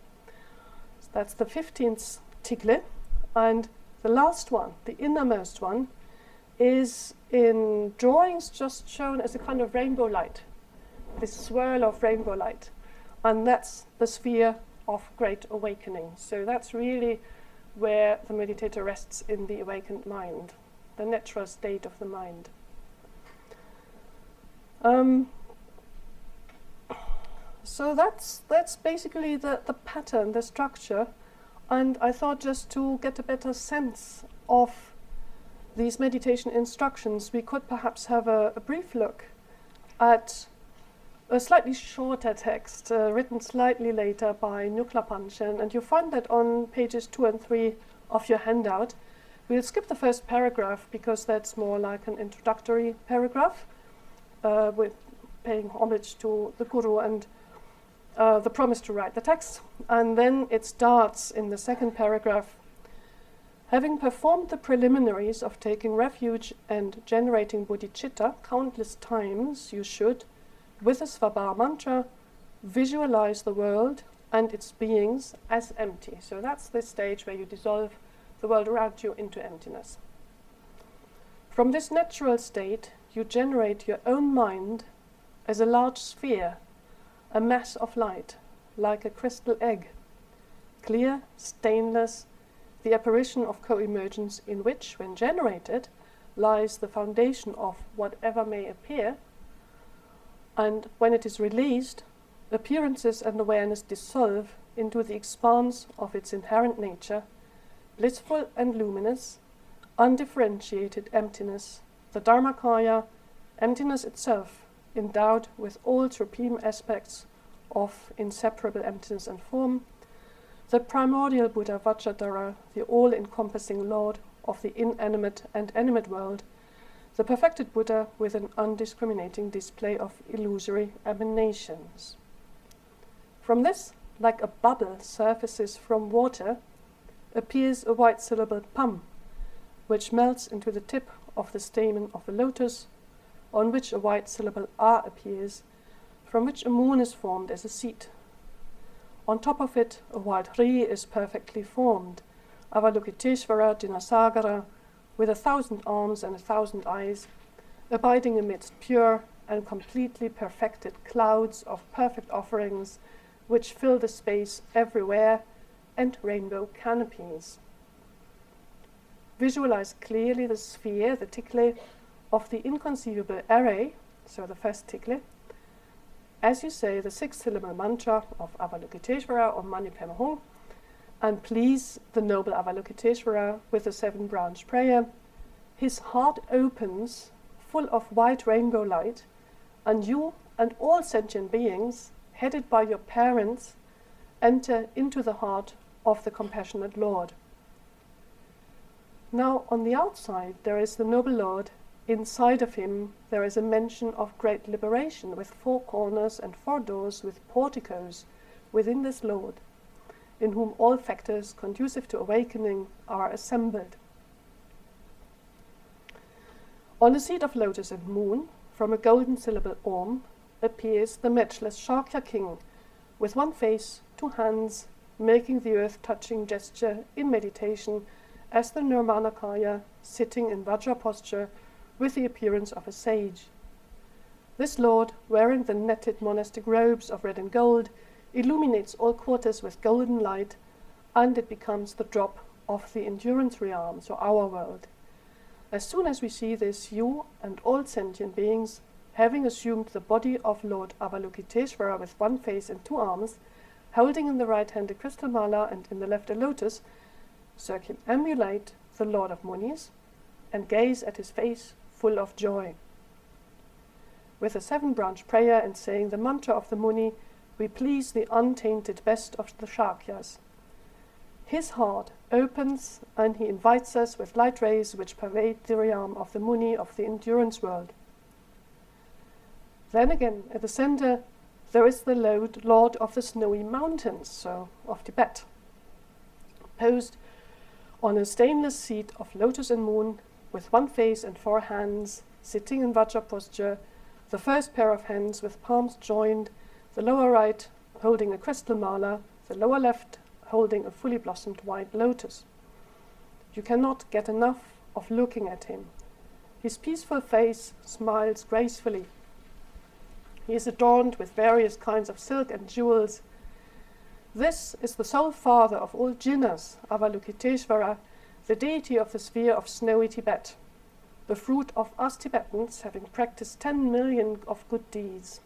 So that's the 15th Tigle. And the last one, the innermost one, is in drawings just shown as a kind of rainbow light, this swirl of rainbow light. And that's the sphere of great awakening. So that's really where the meditator rests in the awakened mind, the natural state of the mind. So that's basically the pattern, the structure. And I thought, just to get a better sense of these meditation instructions, we could perhaps have a brief look at a slightly shorter text written slightly later by Nyukla Panchen, and you find that on pages 2 and 3 of your handout. We'll skip the first paragraph because that's more like an introductory paragraph with paying homage to the Guru, and the promise to write the text, and then it starts in the second paragraph. Having performed the preliminaries of taking refuge and generating bodhicitta countless times, you should, with the Svabha mantra, visualize the world and its beings as empty. So that's the stage where you dissolve the world around you into emptiness. From this natural state, you generate your own mind as a large sphere, a mass of light, like a crystal egg, clear, stainless, the apparition of co-emergence in which, when generated, lies the foundation of whatever may appear, and when it is released, appearances and awareness dissolve into the expanse of its inherent nature, blissful and luminous, undifferentiated emptiness, the Dharmakaya, emptiness itself, endowed with all supreme aspects of inseparable emptiness and form, the primordial Buddha Vajradhara, the all-encompassing Lord of the inanimate and animate world, the perfected Buddha with an undiscriminating display of illusory emanations. From this, like a bubble surfaces from water, appears a white syllable pam, which melts into the tip of the stamen of a lotus, on which a white syllable a appears, from which a moon is formed as a seed. On top of it, a white ri is perfectly formed, Avalokiteshvara Dinasagara, with 1,000 arms and 1,000 eyes, abiding amidst pure and completely perfected clouds of perfect offerings, which fill the space everywhere, and rainbow canopies. Visualize clearly the sphere, the tikle, of the inconceivable array, so the first tikle, as you say the 6-syllable mantra of Avalokiteshvara or Mani Padme Hum, and please the noble Avalokiteshvara with the 7-branch prayer. His heart opens, full of white rainbow light, and you and all sentient beings, headed by your parents, enter into the heart of the compassionate Lord. Now, on the outside, there is the noble Lord. Inside of him, there is a mention of great liberation, with 4 corners and 4 doors with porticos within this Lord, in whom all factors conducive to awakening are assembled. On a seed of lotus and moon, from a golden syllable Om, appears the matchless Shakya king, with 1 face, 2 hands, making the earth-touching gesture in meditation, as the Nirmanakaya, sitting in Vajra posture, with the appearance of a sage. This Lord, wearing the netted monastic robes of red and gold, illuminates all quarters with golden light, and it becomes the drop of the endurance realm, so our world. As soon as we see this, you and all sentient beings, having assumed the body of Lord Avalokiteshvara with 1 face and 2 arms, holding in the right hand a crystal mala and in the left a lotus, circumambulate the Lord of Munis, and gaze at his face full of joy. With a 7-branch prayer and saying the mantra of the Muni, we please the untainted best of the Shakyas. His heart opens and he invites us with light rays which pervade the realm of the Muni of the endurance world. Then again, at the center, there is the Lord of the Snowy Mountains, so of Tibet, posed on a stainless seat of lotus and moon, with 1 face and 4 hands, sitting in Vajra posture, the first pair of hands with palms joined, the lower right holding a crystal mala, the lower left holding a fully blossomed white lotus. You cannot get enough of looking at him. His peaceful face smiles gracefully. He is adorned with various kinds of silk and jewels. This is the sole father of all jinnas, Avalokiteshvara, the deity of the sphere of snowy Tibet, the fruit of us Tibetans having practiced 10 million of good deeds.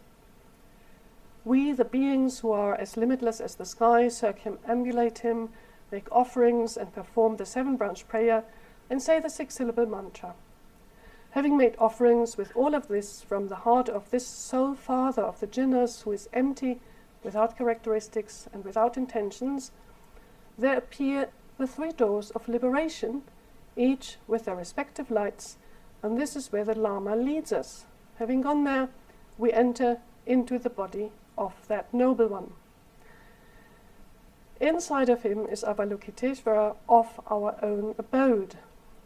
We, the beings who are as limitless as the sky, circumambulate him, make offerings and perform the 7-branch prayer and say the 6-syllable mantra. Having made offerings with all of this from the heart of this sole father of the jinnas who is empty, without characteristics and without intentions, there appear the 3 doors of liberation, each with their respective lights, and this is where the Lama leads us. Having gone there, we enter into the body of that noble one. Inside of him is Avalokiteshvara of our own abode.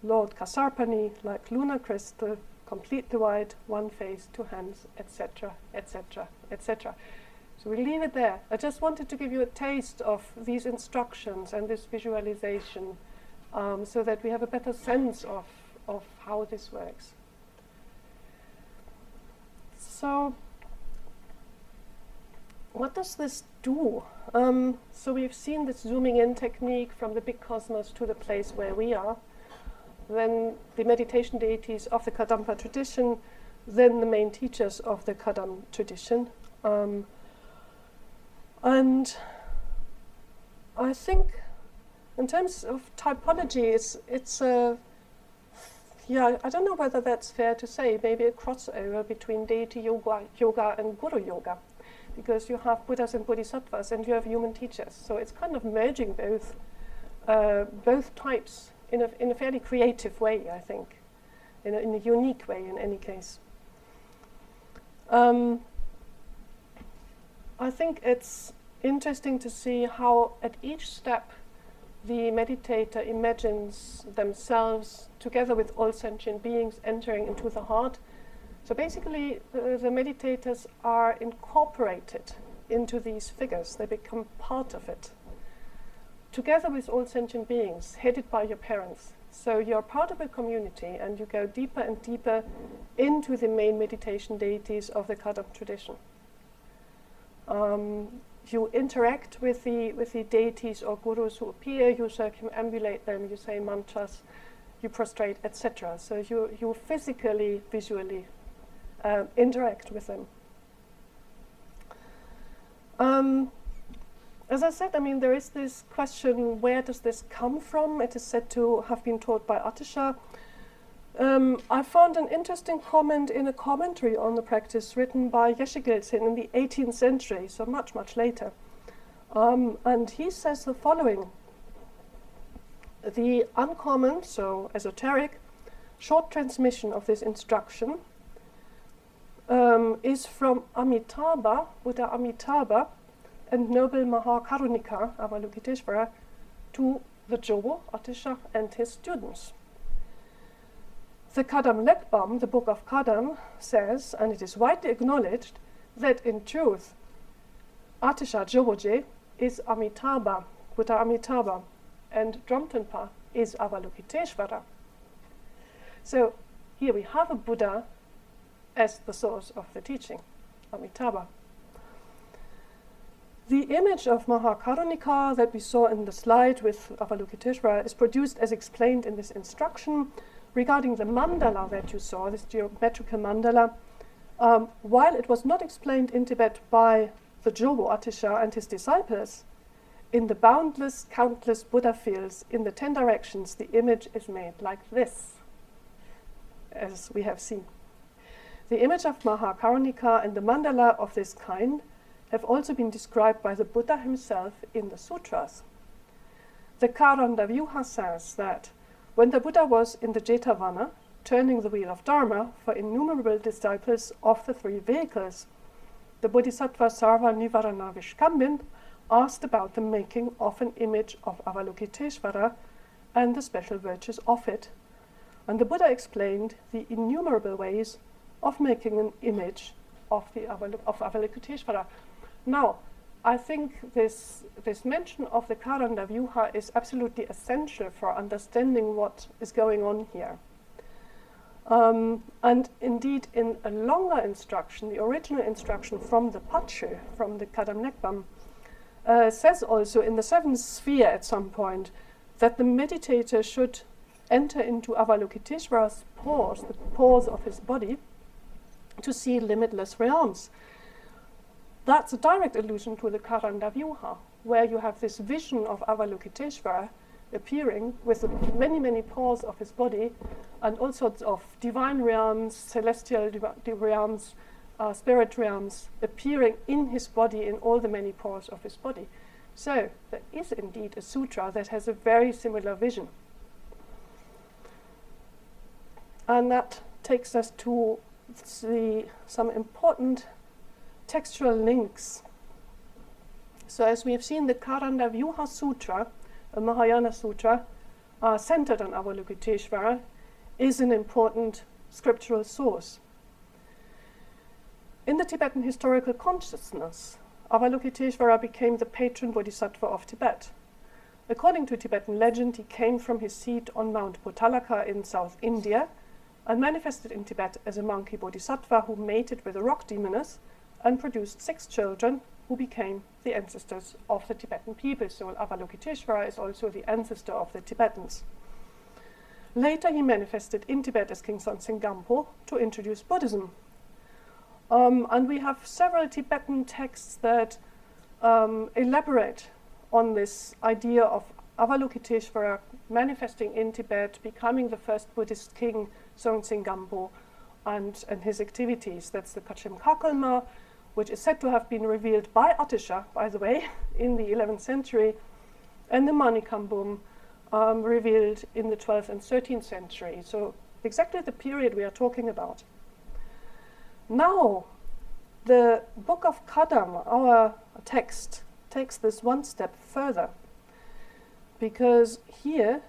Lord Kasarpani, like lunar crystal, completely white, one face, two hands, etc., etc., etc. So we leave it there. I just wanted to give you a taste of these instructions and this visualization, so that we have a better sense of how this works. So, what does this do? So we've seen this zooming in technique from the big cosmos to the place where we are. Then the meditation deities of the Kadampa tradition, then the main teachers of the Kadam tradition. And I think in terms of typology, it's I don't know whether that's fair to say, maybe a crossover between deity yoga and guru yoga, because you have Buddhas and Bodhisattvas and you have human teachers. So it's kind of merging both types in a fairly creative way, I think, in a unique way in any case. I think it's interesting to see how at each step the meditator imagines themselves together with all sentient beings entering into the heart. So basically the meditators are incorporated into these figures. They become part of it, together with all sentient beings, headed by your parents. So you're part of a community and you go deeper and deeper into the main meditation deities of the Kadam tradition. You interact with the deities or gurus who appear, you circumambulate them, you say mantras, you prostrate, etc. So you physically, visually interact with them. As I said, there is this question, where does this come from? It is said to have been taught by Atisha. I found an interesting comment in a commentary on the practice written by Geshe Gelsen in the 18th century, so much, much later. And he says the following: the uncommon, so esoteric, short transmission of this instruction is from Amitabha, Buddha Amitabha, and noble Mahākarunika, Avalokiteshvara, to the Jobo, Atisha, and his students. The Kadam Lekbam, the Book of Kadam, says, and it is widely acknowledged, that in truth, Atisha Joboje is Amitabha, Buddha Amitabha, and Dromtenpa is Avalokiteshvara. So here we have a Buddha as the source of the teaching, Amitabha. The image of Mahākarunika that we saw in the slide with Avalokiteshvara is produced as explained in this instruction. Regarding the mandala that you saw, this geometrical mandala, while it was not explained in Tibet by the Jobo Atisha and his disciples, in the boundless, countless Buddha fields in the 10 directions, the image is made like this, as we have seen. The image of Mahākarunika and the mandala of this kind have also been described by the Buddha himself in the sutras. The Karandavyuha says that when the Buddha was in the Jetavana, turning the wheel of Dharma for innumerable disciples of the 3 vehicles, the Bodhisattva Sarva Nivarana Vishkambin asked about the making of an image of Avalokiteshvara and the special virtues of it. And the Buddha explained the innumerable ways of making an image of Avalokiteshvara. Now, I think this mention of the Karandavyuha is absolutely essential for understanding what is going on here. And indeed, in a longer instruction, the original instruction from the Pachu, from the Kadam Nekbam, says also in the 7th sphere at some point that the meditator should enter into Avalokiteshvara's pores, the pores of his body, to see limitless realms. That's a direct allusion to the Karandavyuha, where you have this vision of Avalokiteshvara appearing with the many, many pores of his body and all sorts of divine realms, celestial realms, spirit realms appearing in his body in all the many pores of his body. So there is indeed a sutra that has a very similar vision. And that takes us to some important textual links So as we have seen, the Karanda Vyuha Sutra, a Mahāyāna sutra, centered on Avalokiteshvara, is an important scriptural source. In the Tibetan historical consciousness, Avalokiteshvara became the patron bodhisattva of Tibet. According to Tibetan legend, he came from his seat on Mount Potalaca in South India and manifested in Tibet as a monkey bodhisattva who mated with a rock demoness and produced 6 children who became the ancestors of the Tibetan people. So Avalokiteshvara is also the ancestor of the Tibetans. Later he manifested in Tibet as King Songtsen Gampo to introduce Buddhism. And we have several Tibetan texts that elaborate on this idea of Avalokiteshvara manifesting in Tibet, becoming the first Buddhist king, Songtsen Gampo, and his activities. That's the Kachem Kakalma, which is said to have been revealed by Atisha, by the way, in the 11th century, and the Manikambum revealed in the 12th and 13th century. So exactly the period we are talking about. Now, the Book of Kadampa, our text, takes this one step further, because here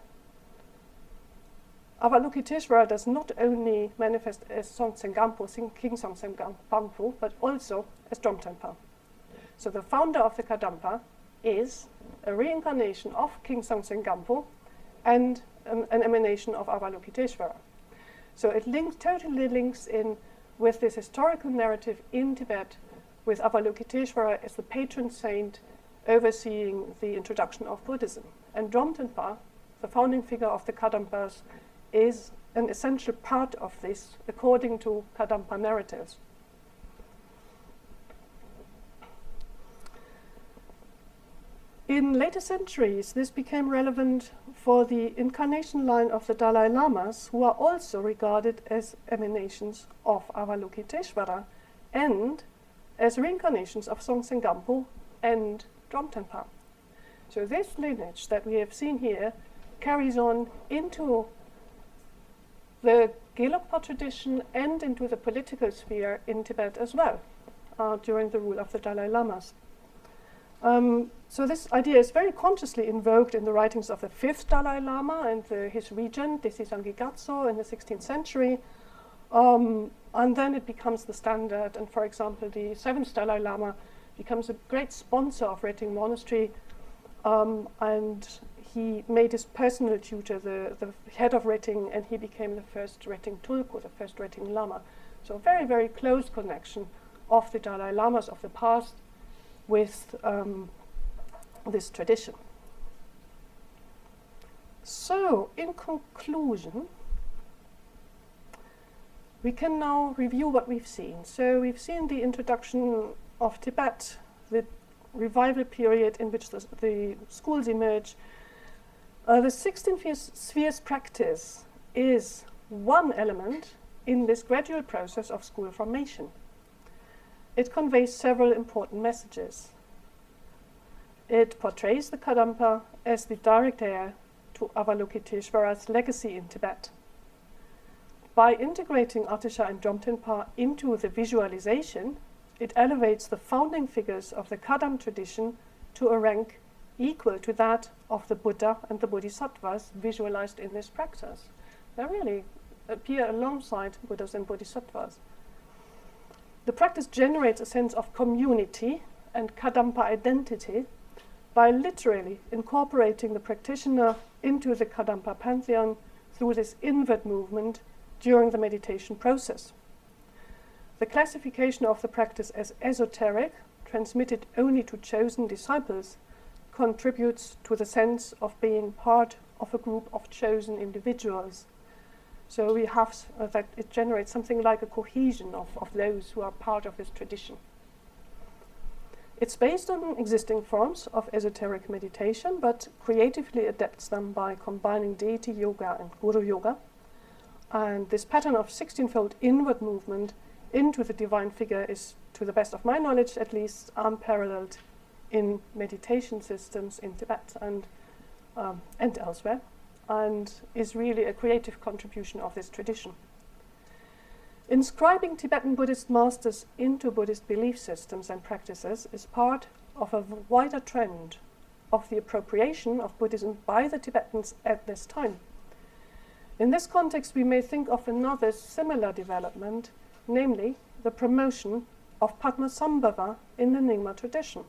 Avalokiteshvara does not only manifest as Songtsen Gampo, King Songtsen Gampo, but also as Dromtenpa. So the founder of the Kadampa is a reincarnation of King Songtsen Gampo and an emanation of Avalokiteshvara. So it totally links in with this historical narrative in Tibet, with Avalokiteshvara as the patron saint overseeing the introduction of Buddhism. And Dromtenpa, the founding figure of the Kadampas, is an essential part of this, according to Kadampa narratives. In later centuries, this became relevant for the incarnation line of the Dalai Lamas, who are also regarded as emanations of Avalokiteshvara and as reincarnations of Songtsen Gampo and Dromtenpa. So this lineage that we have seen here carries on into the Gelugpa tradition and into the political sphere in Tibet as well, during the rule of the Dalai Lamas. So this idea is very consciously invoked in the writings of the 5th Dalai Lama and his regent, Desi Gyatso, in the 16th century. And then it becomes the standard. And for example, the 7th Dalai Lama becomes a great sponsor of Reting Monastery. And he made his personal tutor the head of Reting, and he became the first Reting Tulku, the first Reting Lama. So a very, very close connection of the Dalai Lamas of the past with this tradition. So, in conclusion, we can now review what we've seen. So we've seen the introduction of Tibet, the revival period in which the schools emerge. The 16 spheres practice is one element in this gradual process of school formation. It conveys several important messages. It portrays the Kadampa as the direct heir to Avalokiteshvara's legacy in Tibet. By integrating Atisha and Dromtenpa into the visualization, it elevates the founding figures of the Kadam tradition to a rank equal to that of the Buddha and the Bodhisattvas visualized in this practice. They really appear alongside Buddhas and Bodhisattvas. The practice generates a sense of community and Kadampa identity by literally incorporating the practitioner into the Kadampa pantheon through this inward movement during the meditation process. The classification of the practice as esoteric, transmitted only to chosen disciples, contributes to the sense of being part of a group of chosen individuals. So we have that it generates something like a cohesion of those who are part of this tradition. It's based on existing forms of esoteric meditation, but creatively adapts them by combining deity yoga and guru yoga. And this pattern of 16-fold inward movement into the divine figure is, to the best of my knowledge at least, unparalleled in meditation systems in Tibet and elsewhere, and is really a creative contribution of this tradition. Inscribing Tibetan Buddhist masters into Buddhist belief systems and practices is part of a wider trend of the appropriation of Buddhism by the Tibetans at this time. In this context, we may think of another similar development, namely the promotion of Padmasambhava in the Nyingma tradition.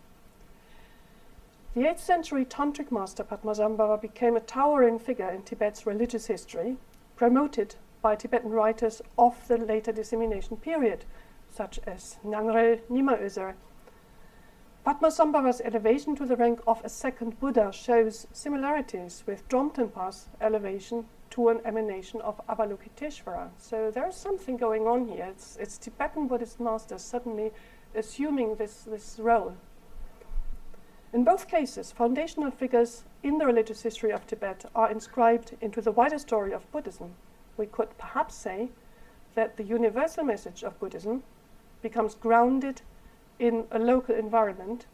The 8th century tantric master Padmasambhava became a towering figure in Tibet's religious history, promoted by Tibetan writers of the later dissemination period, such as Nyangre Nyima. Padmasambhava's elevation to the rank of a second Buddha shows similarities with Dromtenpa's elevation to an emanation of Avalokiteshvara. So there is something going on here. It's Tibetan Buddhist masters suddenly assuming this role. In both cases, foundational figures in the religious history of Tibet are inscribed into the wider story of Buddhism. We could perhaps say that the universal message of Buddhism becomes grounded in a local environment,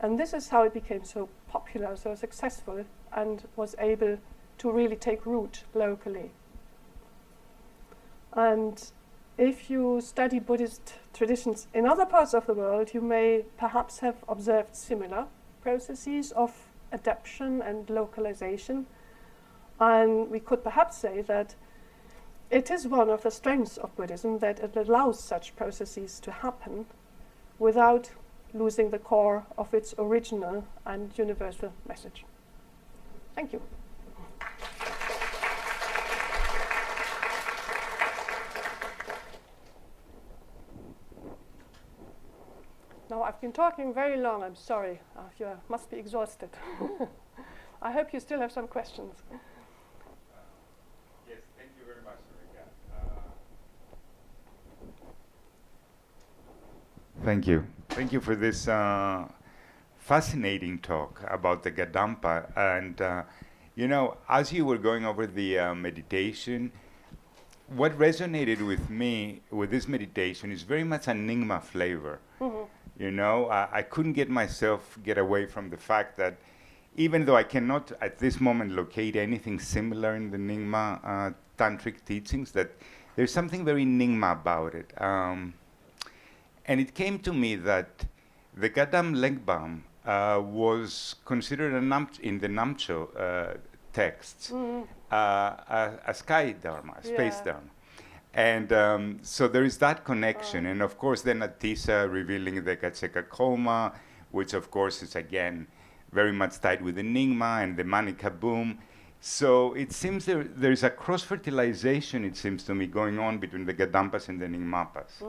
and this is how it became so popular, so successful, and was able to really take root locally. And if you study Buddhist traditions in other parts of the world, you may perhaps have observed similar processes of adaptation and localization. And we could perhaps say that it is one of the strengths of Buddhism that it allows such processes to happen without losing the core of its original and universal message. Thank you. Now, I've been talking very long, I'm sorry. You must be exhausted. I hope you still have some questions. Yes, thank you very much, Ulrike. Thank you. Thank you for this fascinating talk about the Kadampa. And, as you were going over the meditation, what resonated with me with this meditation is very much a Nyingma flavor. Mm-hmm. I couldn't get away from the fact that even though I cannot at this moment locate anything similar in the Nyingma tantric teachings, that there's something very Nyingma about it. And it came to me that the Kadam Lengbam was considered in the Namcho texts a sky dharma, a space dharma. And so there is that connection. And of course, then Atisa revealing the Kacheka Koma, which of course is again very much tied with the Nyingma and the Manika boom. So it seems there's a cross-fertilization, it seems to me, going on between the Kadampas and the Nyingmapas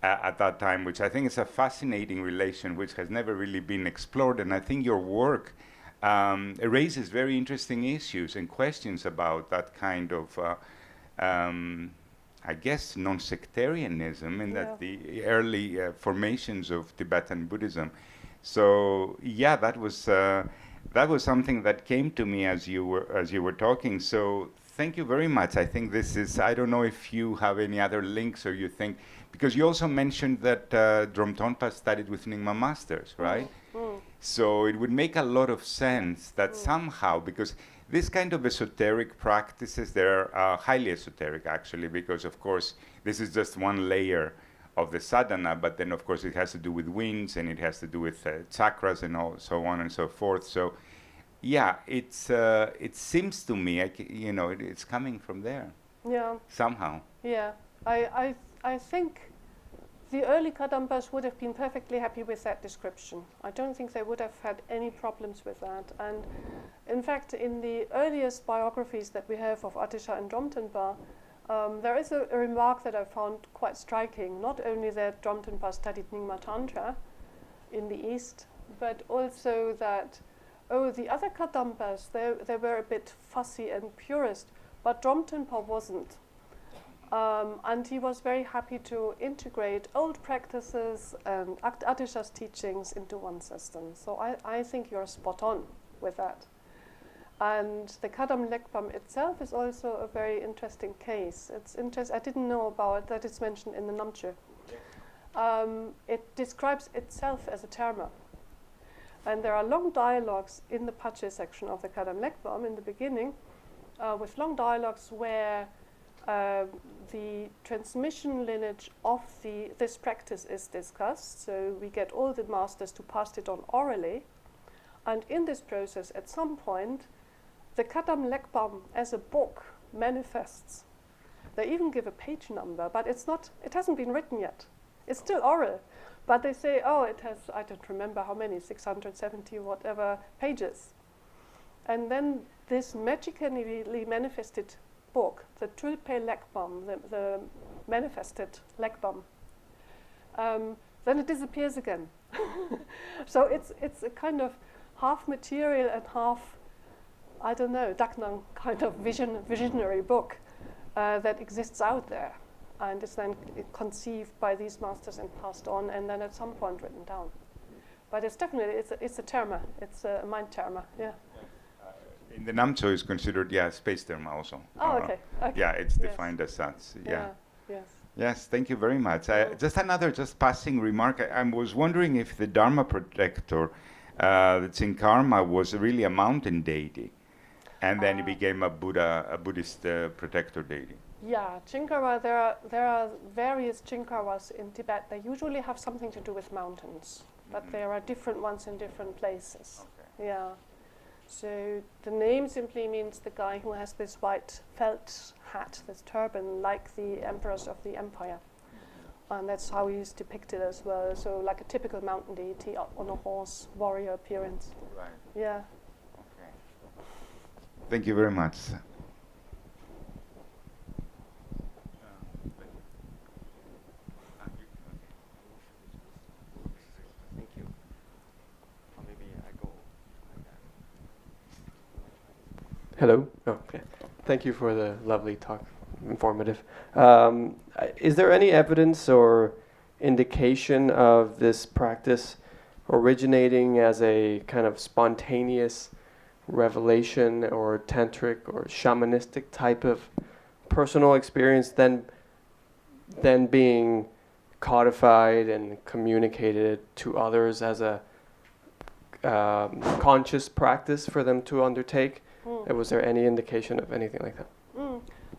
at that time, which I think is a fascinating relation which has never really been explored. And I think your work raises very interesting issues and questions about that kind of I guess, non-sectarianism in that the early formations of Tibetan Buddhism. So that was something that came to me as you were talking. So thank you very much. I think this is, I don't know if you have any other links or you think, because you also mentioned that Dromtonpa studied with Nyingma masters, right? Mm. So it would make a lot of sense that somehow, because this kind of esoteric practices, they're highly esoteric actually, because of course this is just one layer of the sadhana, but then of course it has to do with winds and it has to do with chakras and all, so on and so forth. So it seems to me, it's coming from there. Yeah. Somehow. Yeah, I think the early Kadampas would have been perfectly happy with that description. I don't think they would have had any problems with that. And in fact, in the earliest biographies that we have of Atisha and Dromtenpa, there is a remark that I found quite striking. Not only that Dromtenpa studied Nyingma Tantra in the East, but also that, the other Kadampas, they were a bit fussy and purist, but Dromtenpa wasn't. And he was very happy to integrate old practices and Atisha's teachings into one system. So I think you're spot on with that. And the Kadam Lekpam itself is also a very interesting case. I didn't know about that. It's mentioned in the Namche. It describes itself as a terma. And there are long dialogues in the Pache section of the Kadam Lekpam in the beginning, with long dialogues where the transmission lineage of this practice is discussed. So we get all the masters to pass it on orally. And in this process, at some point, the Kadam Lekbam as a book manifests. They even give a page number, but it hasn't been written yet. It's still oral. But they say, oh, it has, I don't remember how many, 670 whatever pages. And then this magically manifested book, the Tulpe Lekbam, the manifested Lekbam, then it disappears again. So it's a kind of half material and half, I don't know, Daknang kind of visionary book that exists out there, and is then conceived by these masters and passed on, and then at some point written down. But it's definitely it's a terma, it's a mind terma, yeah. In the Namcho is considered, space term also. Oh, okay. Yeah, it's defined as such. Yeah. Yes. Yes, thank you very much. Just another passing remark. I was wondering if the Dharma protector, the Tsinkarma, was really a mountain deity, and then it became a Buddhist protector deity. Yeah, Chinkarwa, there are various Chinkarwas in Tibet. They usually have something to do with mountains, but there are different ones in different places. Okay. Yeah. So the name simply means the guy who has this white felt hat, this turban, like the emperors of the empire. And that's how he's depicted as well. So like a typical mountain deity on a horse, warrior appearance. Right. Yeah. Okay. Thank you very much. Thank you. Or maybe I go like that. Hello. Oh, okay. Thank you for the lovely talk. Informative. Is there any evidence or indication of this practice originating as a kind of spontaneous revelation or tantric or shamanistic type of personal experience, then being codified and communicated to others as a conscious practice for them to undertake? Was there any indication of anything like that?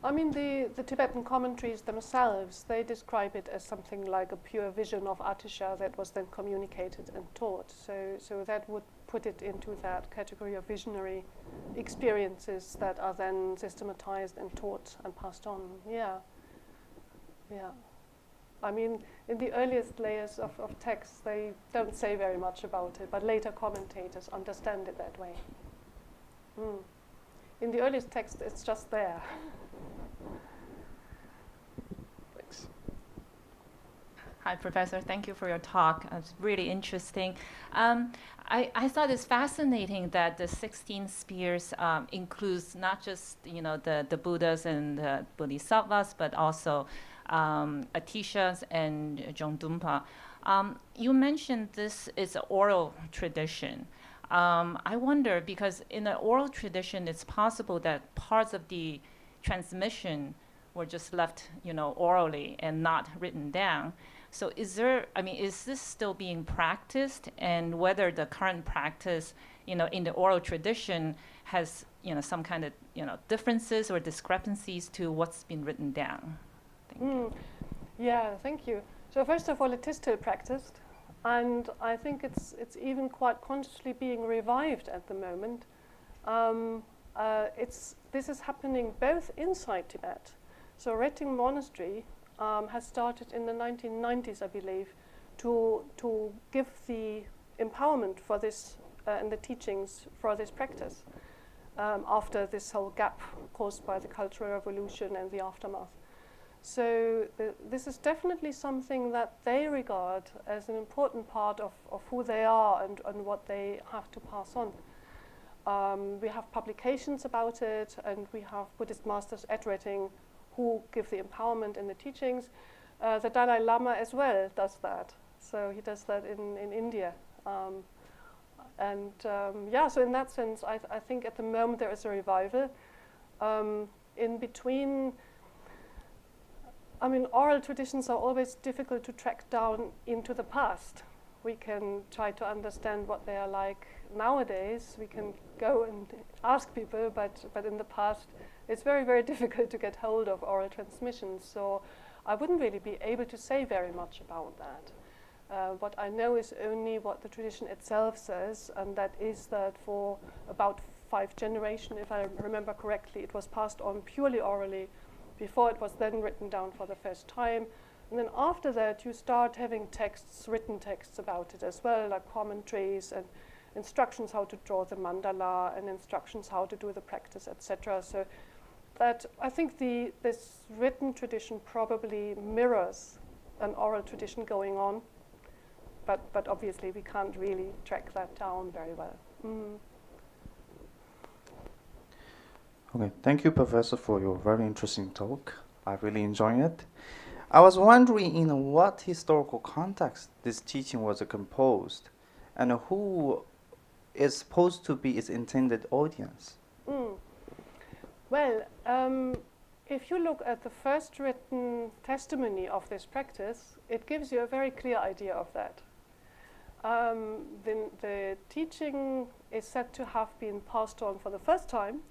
I mean, the Tibetan commentaries themselves, they describe it as something like a pure vision of Atisha that was then communicated and taught. So that would put it into that category of visionary experiences that are then systematized and taught and passed on. Yeah. Yeah. I mean, in the earliest layers of text, they don't say very much about it, but later commentators understand it that way. In the earliest text, it's just there. Thanks. Hi, Professor. Thank you for your talk. It's really interesting. I thought it's fascinating that the 16 spheres includes not just the Buddhas and the Bodhisattvas, but also Atishas and Jongdumpa. You mentioned this is an oral tradition. I wonder, because in the oral tradition, it's possible that parts of the transmission were just left, orally and not written down. So is this still being practiced, and whether the current practice, in the oral tradition has, some kind of, differences or discrepancies to what's been written down? Thank you. Yeah, thank you. So first of all, it is still practiced. And I think it's even quite consciously being revived at the moment. This is happening both inside Tibet. So Reting Monastery has started in the 1990s, I believe, to give the empowerment for this and the teachings for this practice after this whole gap caused by the Cultural Revolution and the aftermath. So this is definitely something that they regard as an important part of who they are and what they have to pass on. We have publications about it, and we have Buddhist masters at Reting who give the empowerment in the teachings. The Dalai Lama as well does that. So he does that in India. So in that sense, I think at the moment there is a revival. In between, oral traditions are always difficult to track down into the past. We can try to understand what they are like nowadays. We can go and ask people, but in the past, it's very, very difficult to get hold of oral transmissions. So I wouldn't really be able to say very much about that. What I know is only what the tradition itself says, and that is that for about 5 generations, if I remember correctly, it was passed on purely orally before it was then written down for the first time. And then after that, you start having texts, written texts about it as well, like commentaries and instructions how to draw the mandala and instructions how to do the practice, etc. So that I think this written tradition probably mirrors an oral tradition going on, but obviously we can't really track that down very well. Okay, thank you, Professor, for your very interesting talk. I really enjoyed it. I was wondering in what historical context this teaching was composed, and who is supposed to be its intended audience. Well, if you look at the first written testimony of this practice, it gives you a very clear idea of that. The teaching is said to have been passed on for the first time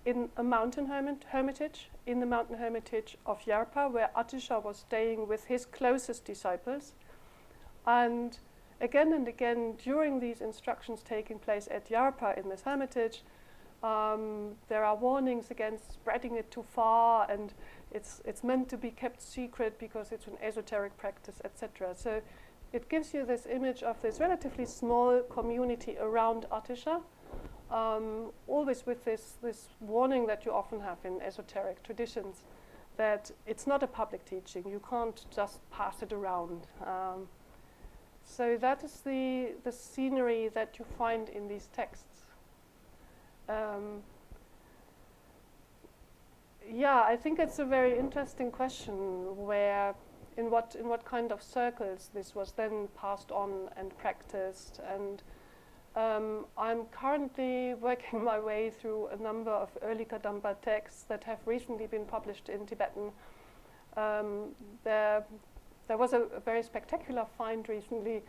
in a mountain hermitage, in the mountain hermitage of Yarpa, where Atisha was staying with his closest disciples. And again, during these instructions taking place at Yarpa in this hermitage, there are warnings against spreading it too far, and it's meant to be kept secret because it's an esoteric practice, etc. So it gives you this image of this relatively small community around Atisha, always with this warning that you often have in esoteric traditions, that it's not a public teaching. You can't just pass it around. So that is the scenery that you find in these texts. Yeah, I think it's a very interesting question where, in what kind of circles this was then passed on and practiced. And I'm currently working my way through a number of early Kadampa texts that have recently been published in Tibetan. There was a very spectacular find recently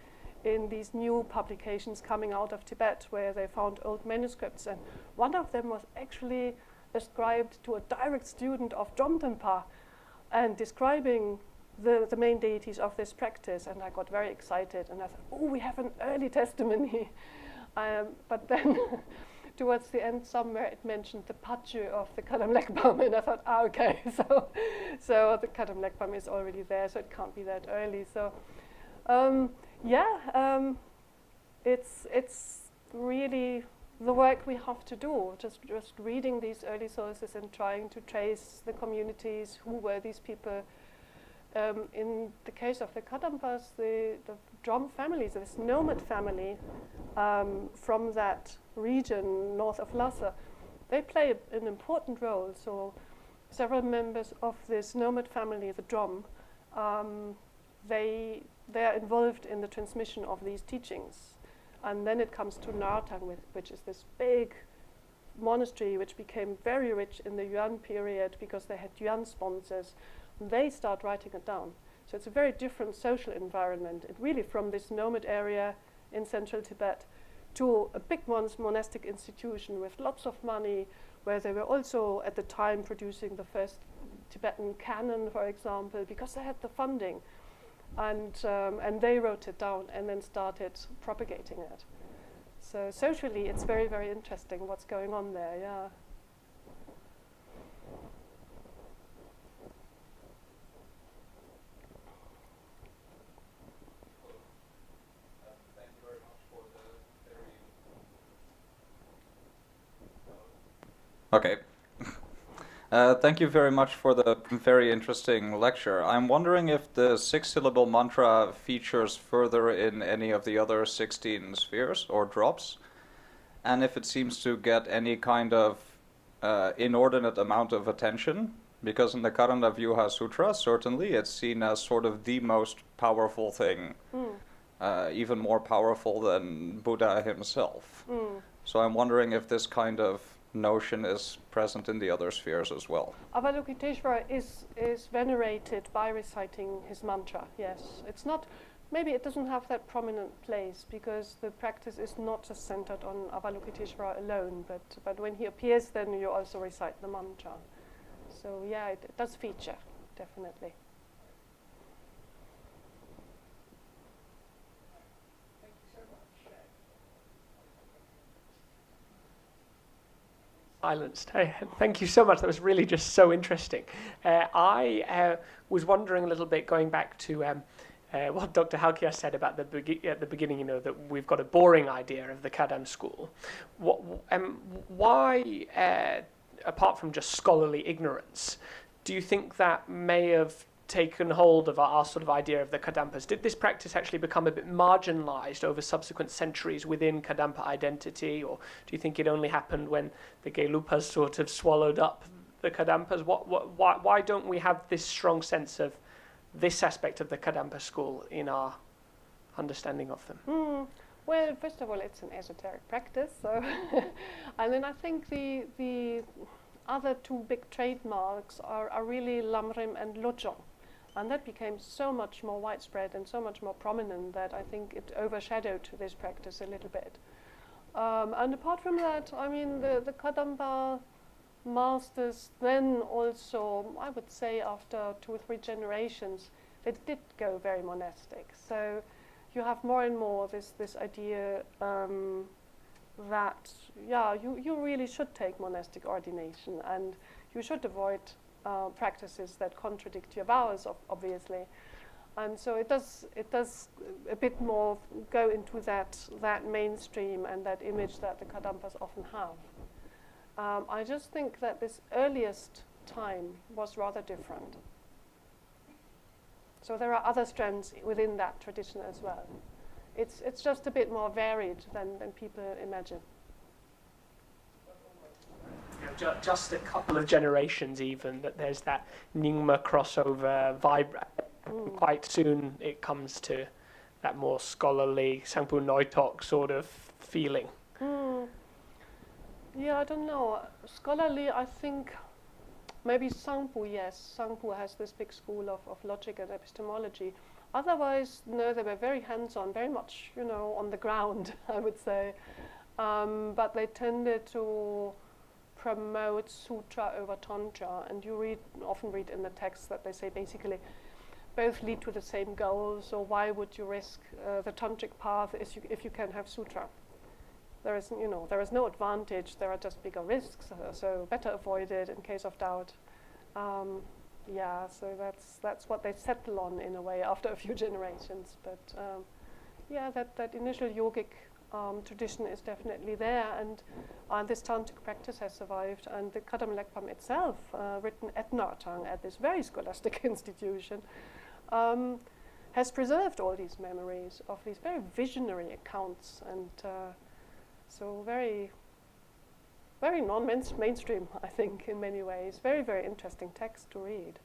in these new publications coming out of Tibet, where they found old manuscripts, and one of them was actually ascribed to a direct student of Kadampa and describing the main deities of this practice, and I got very excited, and I thought, oh, we have an early testimony. But then towards the end somewhere it mentioned the Pachu of the Kadam Lekbam, and I thought, okay, so the Kadam Lekbam is already there, so it can't be that early. So it's really the work we have to do, just reading these early sources and trying to trace the communities, who were these people. In the case of the Kadampas, the Drum families, this nomad family from that region north of Lhasa, they play an important role. So several members of this nomad family, the Drum, they are involved in the transmission of these teachings. And then it comes to Narthang, which is this big monastery which became very rich in the Yuan period because they had Yuan sponsors. They start writing it down. So it's a very different social environment. It really from this nomad area in central Tibet to a big monastic institution with lots of money, where they were also at the time producing the first Tibetan canon, for example, because they had the funding. And they wrote it down and then started propagating it. So socially, it's very, very interesting what's going on there, yeah. Okay. Thank you very much for the very interesting lecture. I'm wondering if the 6-syllable mantra features further in any of the other 16 spheres or drops, and if it seems to get any kind of inordinate amount of attention, because in the Karana Vyuha Sutra, certainly it's seen as sort of the most powerful thing, even more powerful than Buddha himself. So I'm wondering if this kind of notion is present in the other spheres as well. Avalokiteshvara is venerated by reciting his mantra, yes. It's not, maybe it doesn't have that prominent place because the practice is not just centered on Avalokiteshvara alone, but when he appears then you also recite the mantra. So yeah, it does feature, definitely. Silenced. Hey, thank you so much. That was really just so interesting. I was wondering a little bit, going back to what Dr. Halkia said about at the beginning, you know, that we've got a boring idea of the Kadam school. Why, apart from just scholarly ignorance, do you think that may have taken hold of our sort of idea of the Kadampas? Did this practice actually become a bit marginalized over subsequent centuries within Kadampa identity, or do you think it only happened when the Gelupas sort of swallowed up the Kadampas? Why don't we have this strong sense of this aspect of the Kadampa school in our understanding of them? Well, first of all, it's an esoteric practice, so and then I think the other two big trademarks are really Lamrim and Lojong. And that became so much more widespread and so much more prominent that I think it overshadowed this practice a little bit. And apart from that, I mean, the Kadampa masters then also, I would say after 2 or 3 generations, they did go very monastic. So you have more and more this idea that, yeah, you really should take monastic ordination and you should avoid practices that contradict your vows, obviously, and so it does a bit more go into that mainstream and that image that the Kadampas often have. I just think that this earliest time was rather different. So there are other strands within that tradition as well. It's just a bit more varied than people imagine. Just a couple of generations even, that there's that Nyingma crossover vibe. Quite soon it comes to that more scholarly Sangpo Noitok sort of feeling. Yeah, I don't know. Scholarly, I think maybe Sangpo, yes. Sangpo has this big school of logic and epistemology. Otherwise, no, they were very hands-on, very much, you know, on the ground, I would say. But they tended to promote sutra over tantra, and you often read in the text that they say basically both lead to the same goal. So why would you risk the tantric path if you can have sutra? There is no advantage. There are just bigger risks. So better avoid it in case of doubt. Yeah, so that's what they settle on in a way after a few generations. But yeah, that initial yogic tradition is definitely there, and this tantric practice has survived, and the Kadam Lekpam itself, written at Narthang, at this very scholastic institution, has preserved all these memories of these very visionary accounts, and so very, very non-mainstream, I think, in many ways. Very, very interesting text to read.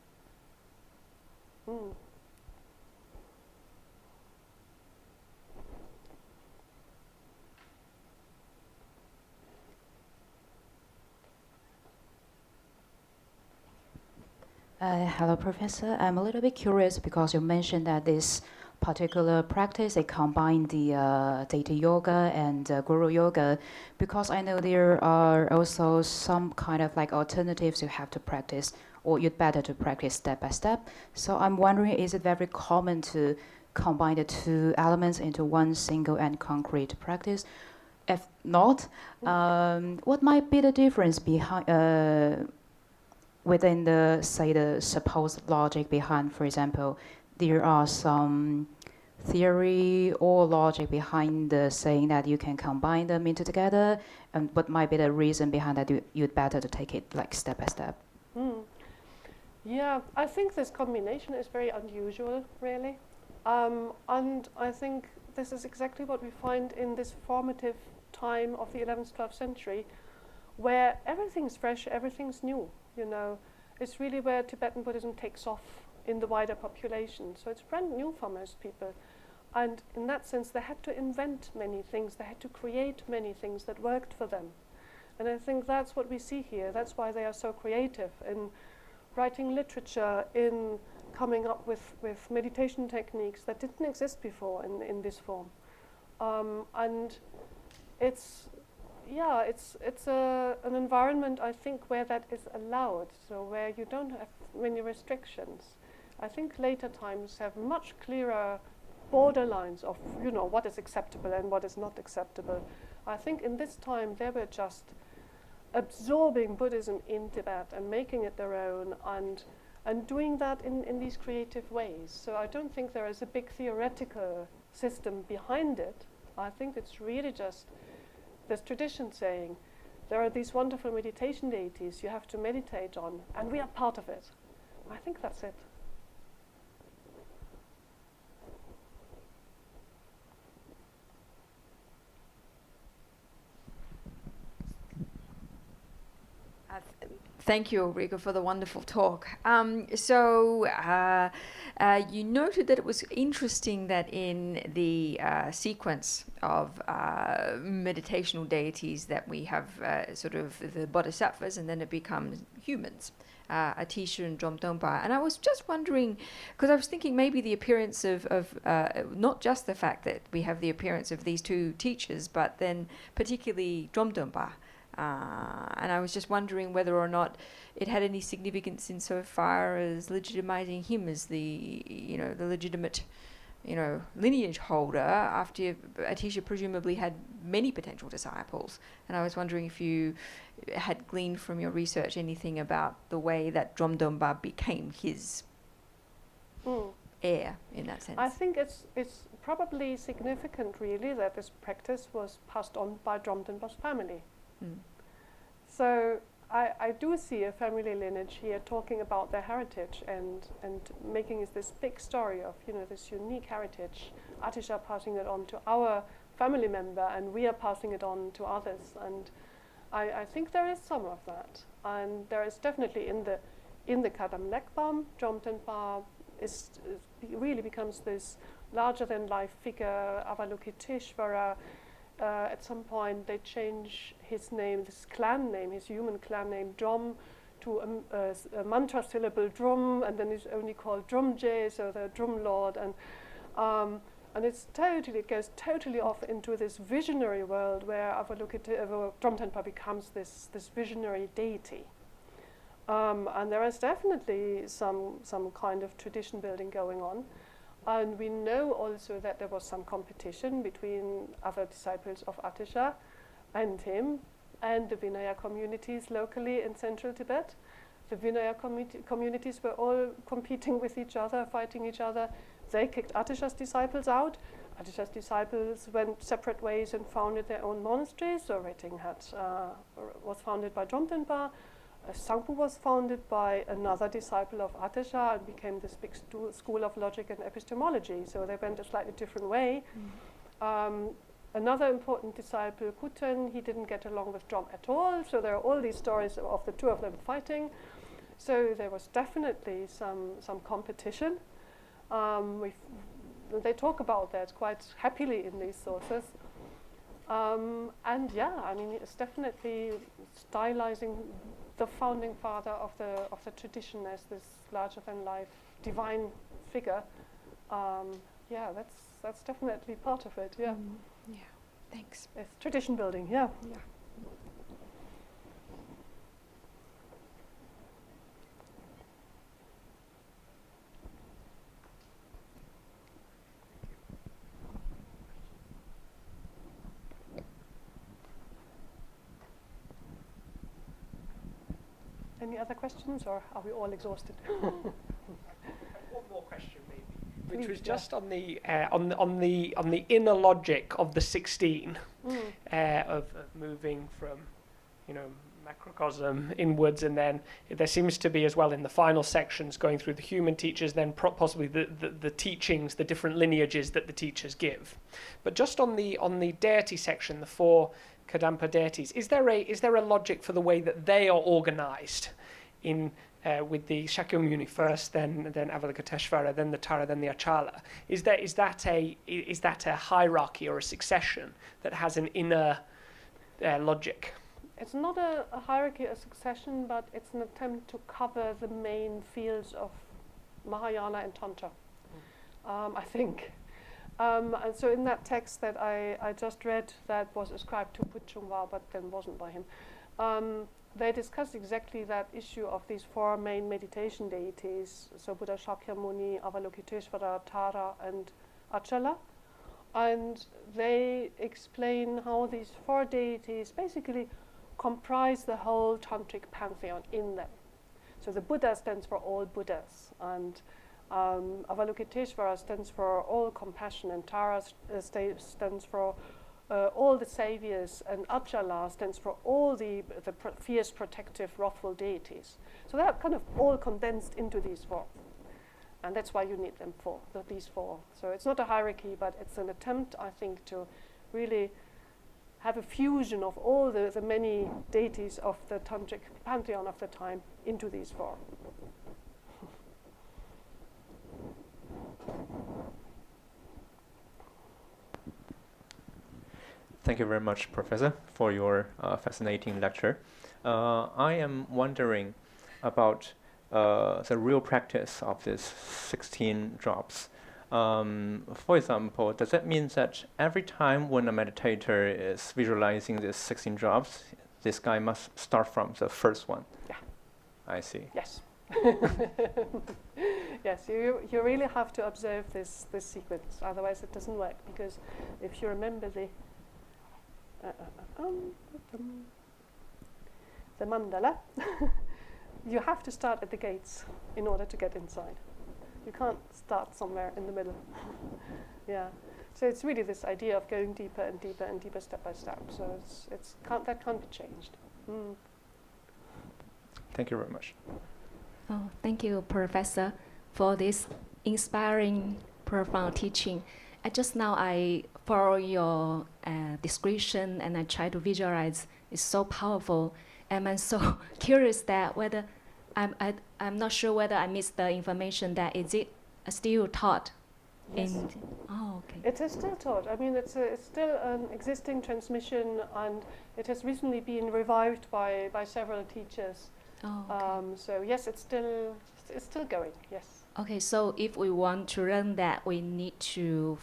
Hello, Professor. I'm a little bit curious because you mentioned that this particular practice, they combine the Data Yoga and Guru Yoga, because I know there are also some kind of like alternatives you have to practice, or you'd better to practice step by step. So I'm wondering, is it very common to combine the two elements into one single and concrete practice? If not, what might be the difference behind within the, say, the supposed logic behind, for example, there are some theory or logic behind the saying that you can combine them into together, and what might be the reason behind that you'd better to take it like step by step? Yeah, I think this combination is very unusual, really. And I think this is exactly what we find in this formative time of the 11th, 12th century, where everything's fresh, everything's new. You know, it's really where Tibetan Buddhism takes off in the wider population. So it's brand new for most people. And in that sense, they had to invent many things. They had to create many things that worked for them. And I think that's what we see here. That's why they are so creative in writing literature, in coming up with meditation techniques that didn't exist before in this form. And it's, yeah, it's an environment, I think, where that is allowed, so where you don't have many restrictions. I think later times have much clearer borderlines of, you know, what is acceptable and what is not acceptable. I think in this time they were just absorbing Buddhism in Tibet and making it their own, and doing that in these creative ways. So I don't think there is a big theoretical system behind it. I think it's really just this tradition saying, there are these wonderful meditation deities you have to meditate on, and we are part of it. I think that's it. Thank you, Ulrike, for the wonderful talk. You noted that it was interesting that in the sequence of meditational deities that we have sort of the bodhisattvas, and then it becomes humans, Atisha and Dromdonpa. And I was just wondering, because I was thinking maybe the appearance of not just the fact that we have the appearance of these two teachers, but then particularly Dromdonpa. And I was just wondering whether or not it had any significance insofar as legitimizing him as the legitimate, lineage holder, after Atisha presumably had many potential disciples. And I was wondering if you had gleaned from your research anything about the way that Dromdonpa became his heir in that sense. I think it's probably significant, really, that this practice was passed on by Dromdonpa's family. So I do see a family lineage here talking about their heritage and making it this big story of, this unique heritage. Atisha passing it on to our family member, and we are passing it on to others. And I think there is some of that. And there is definitely in the Kadam Lekbam, Dromdonpa really becomes this larger than life figure, Avalokiteshvara. At some point they change his name, this clan name, his human clan name, Drom, to a mantra syllable, Drum, and then it's only called Drumje, so the Drum Lord, and it goes totally off into this visionary world where Dromdonpa becomes this visionary deity. And there is definitely some kind of tradition building going on. And we know also that there was some competition between other disciples of Atisha and him and the Vinaya communities locally in Central Tibet. The Vinaya communities were all competing with each other, fighting each other. They kicked Atisha's disciples out. Atisha's disciples went separate ways and founded their own monasteries. So Rating was founded by Dromdonpa. Sangpo was founded by another disciple of Atisha and became this big school of logic and epistemology. So they went a slightly different way. Another important disciple, Kuten, he didn't get along with Drom at all. So there are all these stories of the two of them fighting. So there was definitely some competition. They talk about that quite happily in these sources. And yeah, I mean, it's definitely stylizing the founding father of the tradition as this larger than life divine figure. Yeah, that's definitely part of it. Yeah. Yeah. Thanks. It's tradition building. Yeah. Yeah. Any other questions, or are we all exhausted? One more question, maybe, which Please, was just on the inner logic of the 16 of moving from, macrocosm inwards, and then there seems to be as well in the final sections going through the human teachers, then possibly the teachings, the different lineages that the teachers give. But just on the deity section, the 4 Kadampa deities, is there a logic for the way that they are organized in with the Shakyamuni first, then Avalokiteshvara, then the Tara, then the Achala? Is that a hierarchy or a succession that has an inner logic? It's not a hierarchy, a succession, but it's an attempt to cover the main fields of Mahāyāna and Tantra, I think. And so in that text that I just read, that was ascribed to Puchungwa, but then wasn't by him, they discussed exactly that issue of these four main meditation deities, so Buddha Shakyamuni, Avalokiteshvara, Tara, and Achala. And they explain how these four deities basically comprise the whole tantric pantheon in them. So the Buddha stands for all Buddhas, and Avalokiteshvara stands for all compassion, and Tara stands for all the saviors, and Achala stands for all the fierce, protective, wrathful deities. So they're kind of all condensed into these four. And that's why you need them for these four. So it's not a hierarchy, but it's an attempt, I think, to really have a fusion of all the many deities of the tantric pantheon of the time into these four. Thank you very much, Professor, for your fascinating lecture. I am wondering about the real practice of these 16 drops. For example, does that mean that every time when a meditator is visualizing these 16 drops, this guy must start from the first one? Yeah. I see. Yes. Yes, you really have to observe this sequence, otherwise it doesn't work, because if you remember the mandala, you have to start at the gates in order to get inside. You can't start somewhere in the middle. Yeah. So it's really this idea of going deeper and deeper and deeper step by step. So that can't be changed. Mm. Thank you very much. Oh, thank you, Professor, for this inspiring, profound teaching. Just now I follow your description and I try to visualize. It's so powerful, and I'm so curious that whether I'm not sure whether I missed the information that is it still taught? Yes. Oh, okay. It is still taught. I mean, it's still an existing transmission, and it has recently been revived by several teachers. Oh, okay. So yes, it's still going. Yes. Okay, so if we want to learn that, we need to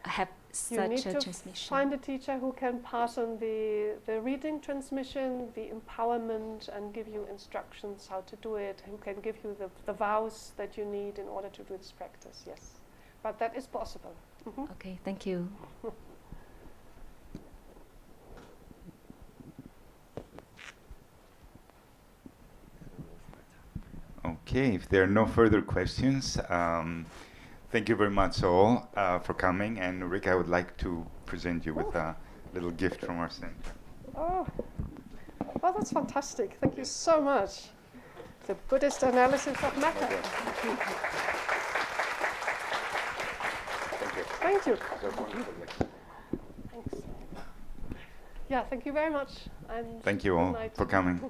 have such a transmission. Find a teacher who can pass on the reading transmission, the empowerment, and give you instructions how to do it, who can give you the vows that you need in order to do this practice, yes. But that is possible. Mm-hmm. Okay, thank you. Okay, if there are no further questions, thank you very much all for coming. And Ulrike, I would like to present you with a little gift from our center. Oh, well, that's fantastic. Thank you so much. The Buddhist analysis of matter. Thank you. Thanks. Yeah, thank you very much. And thank you all good night. for coming.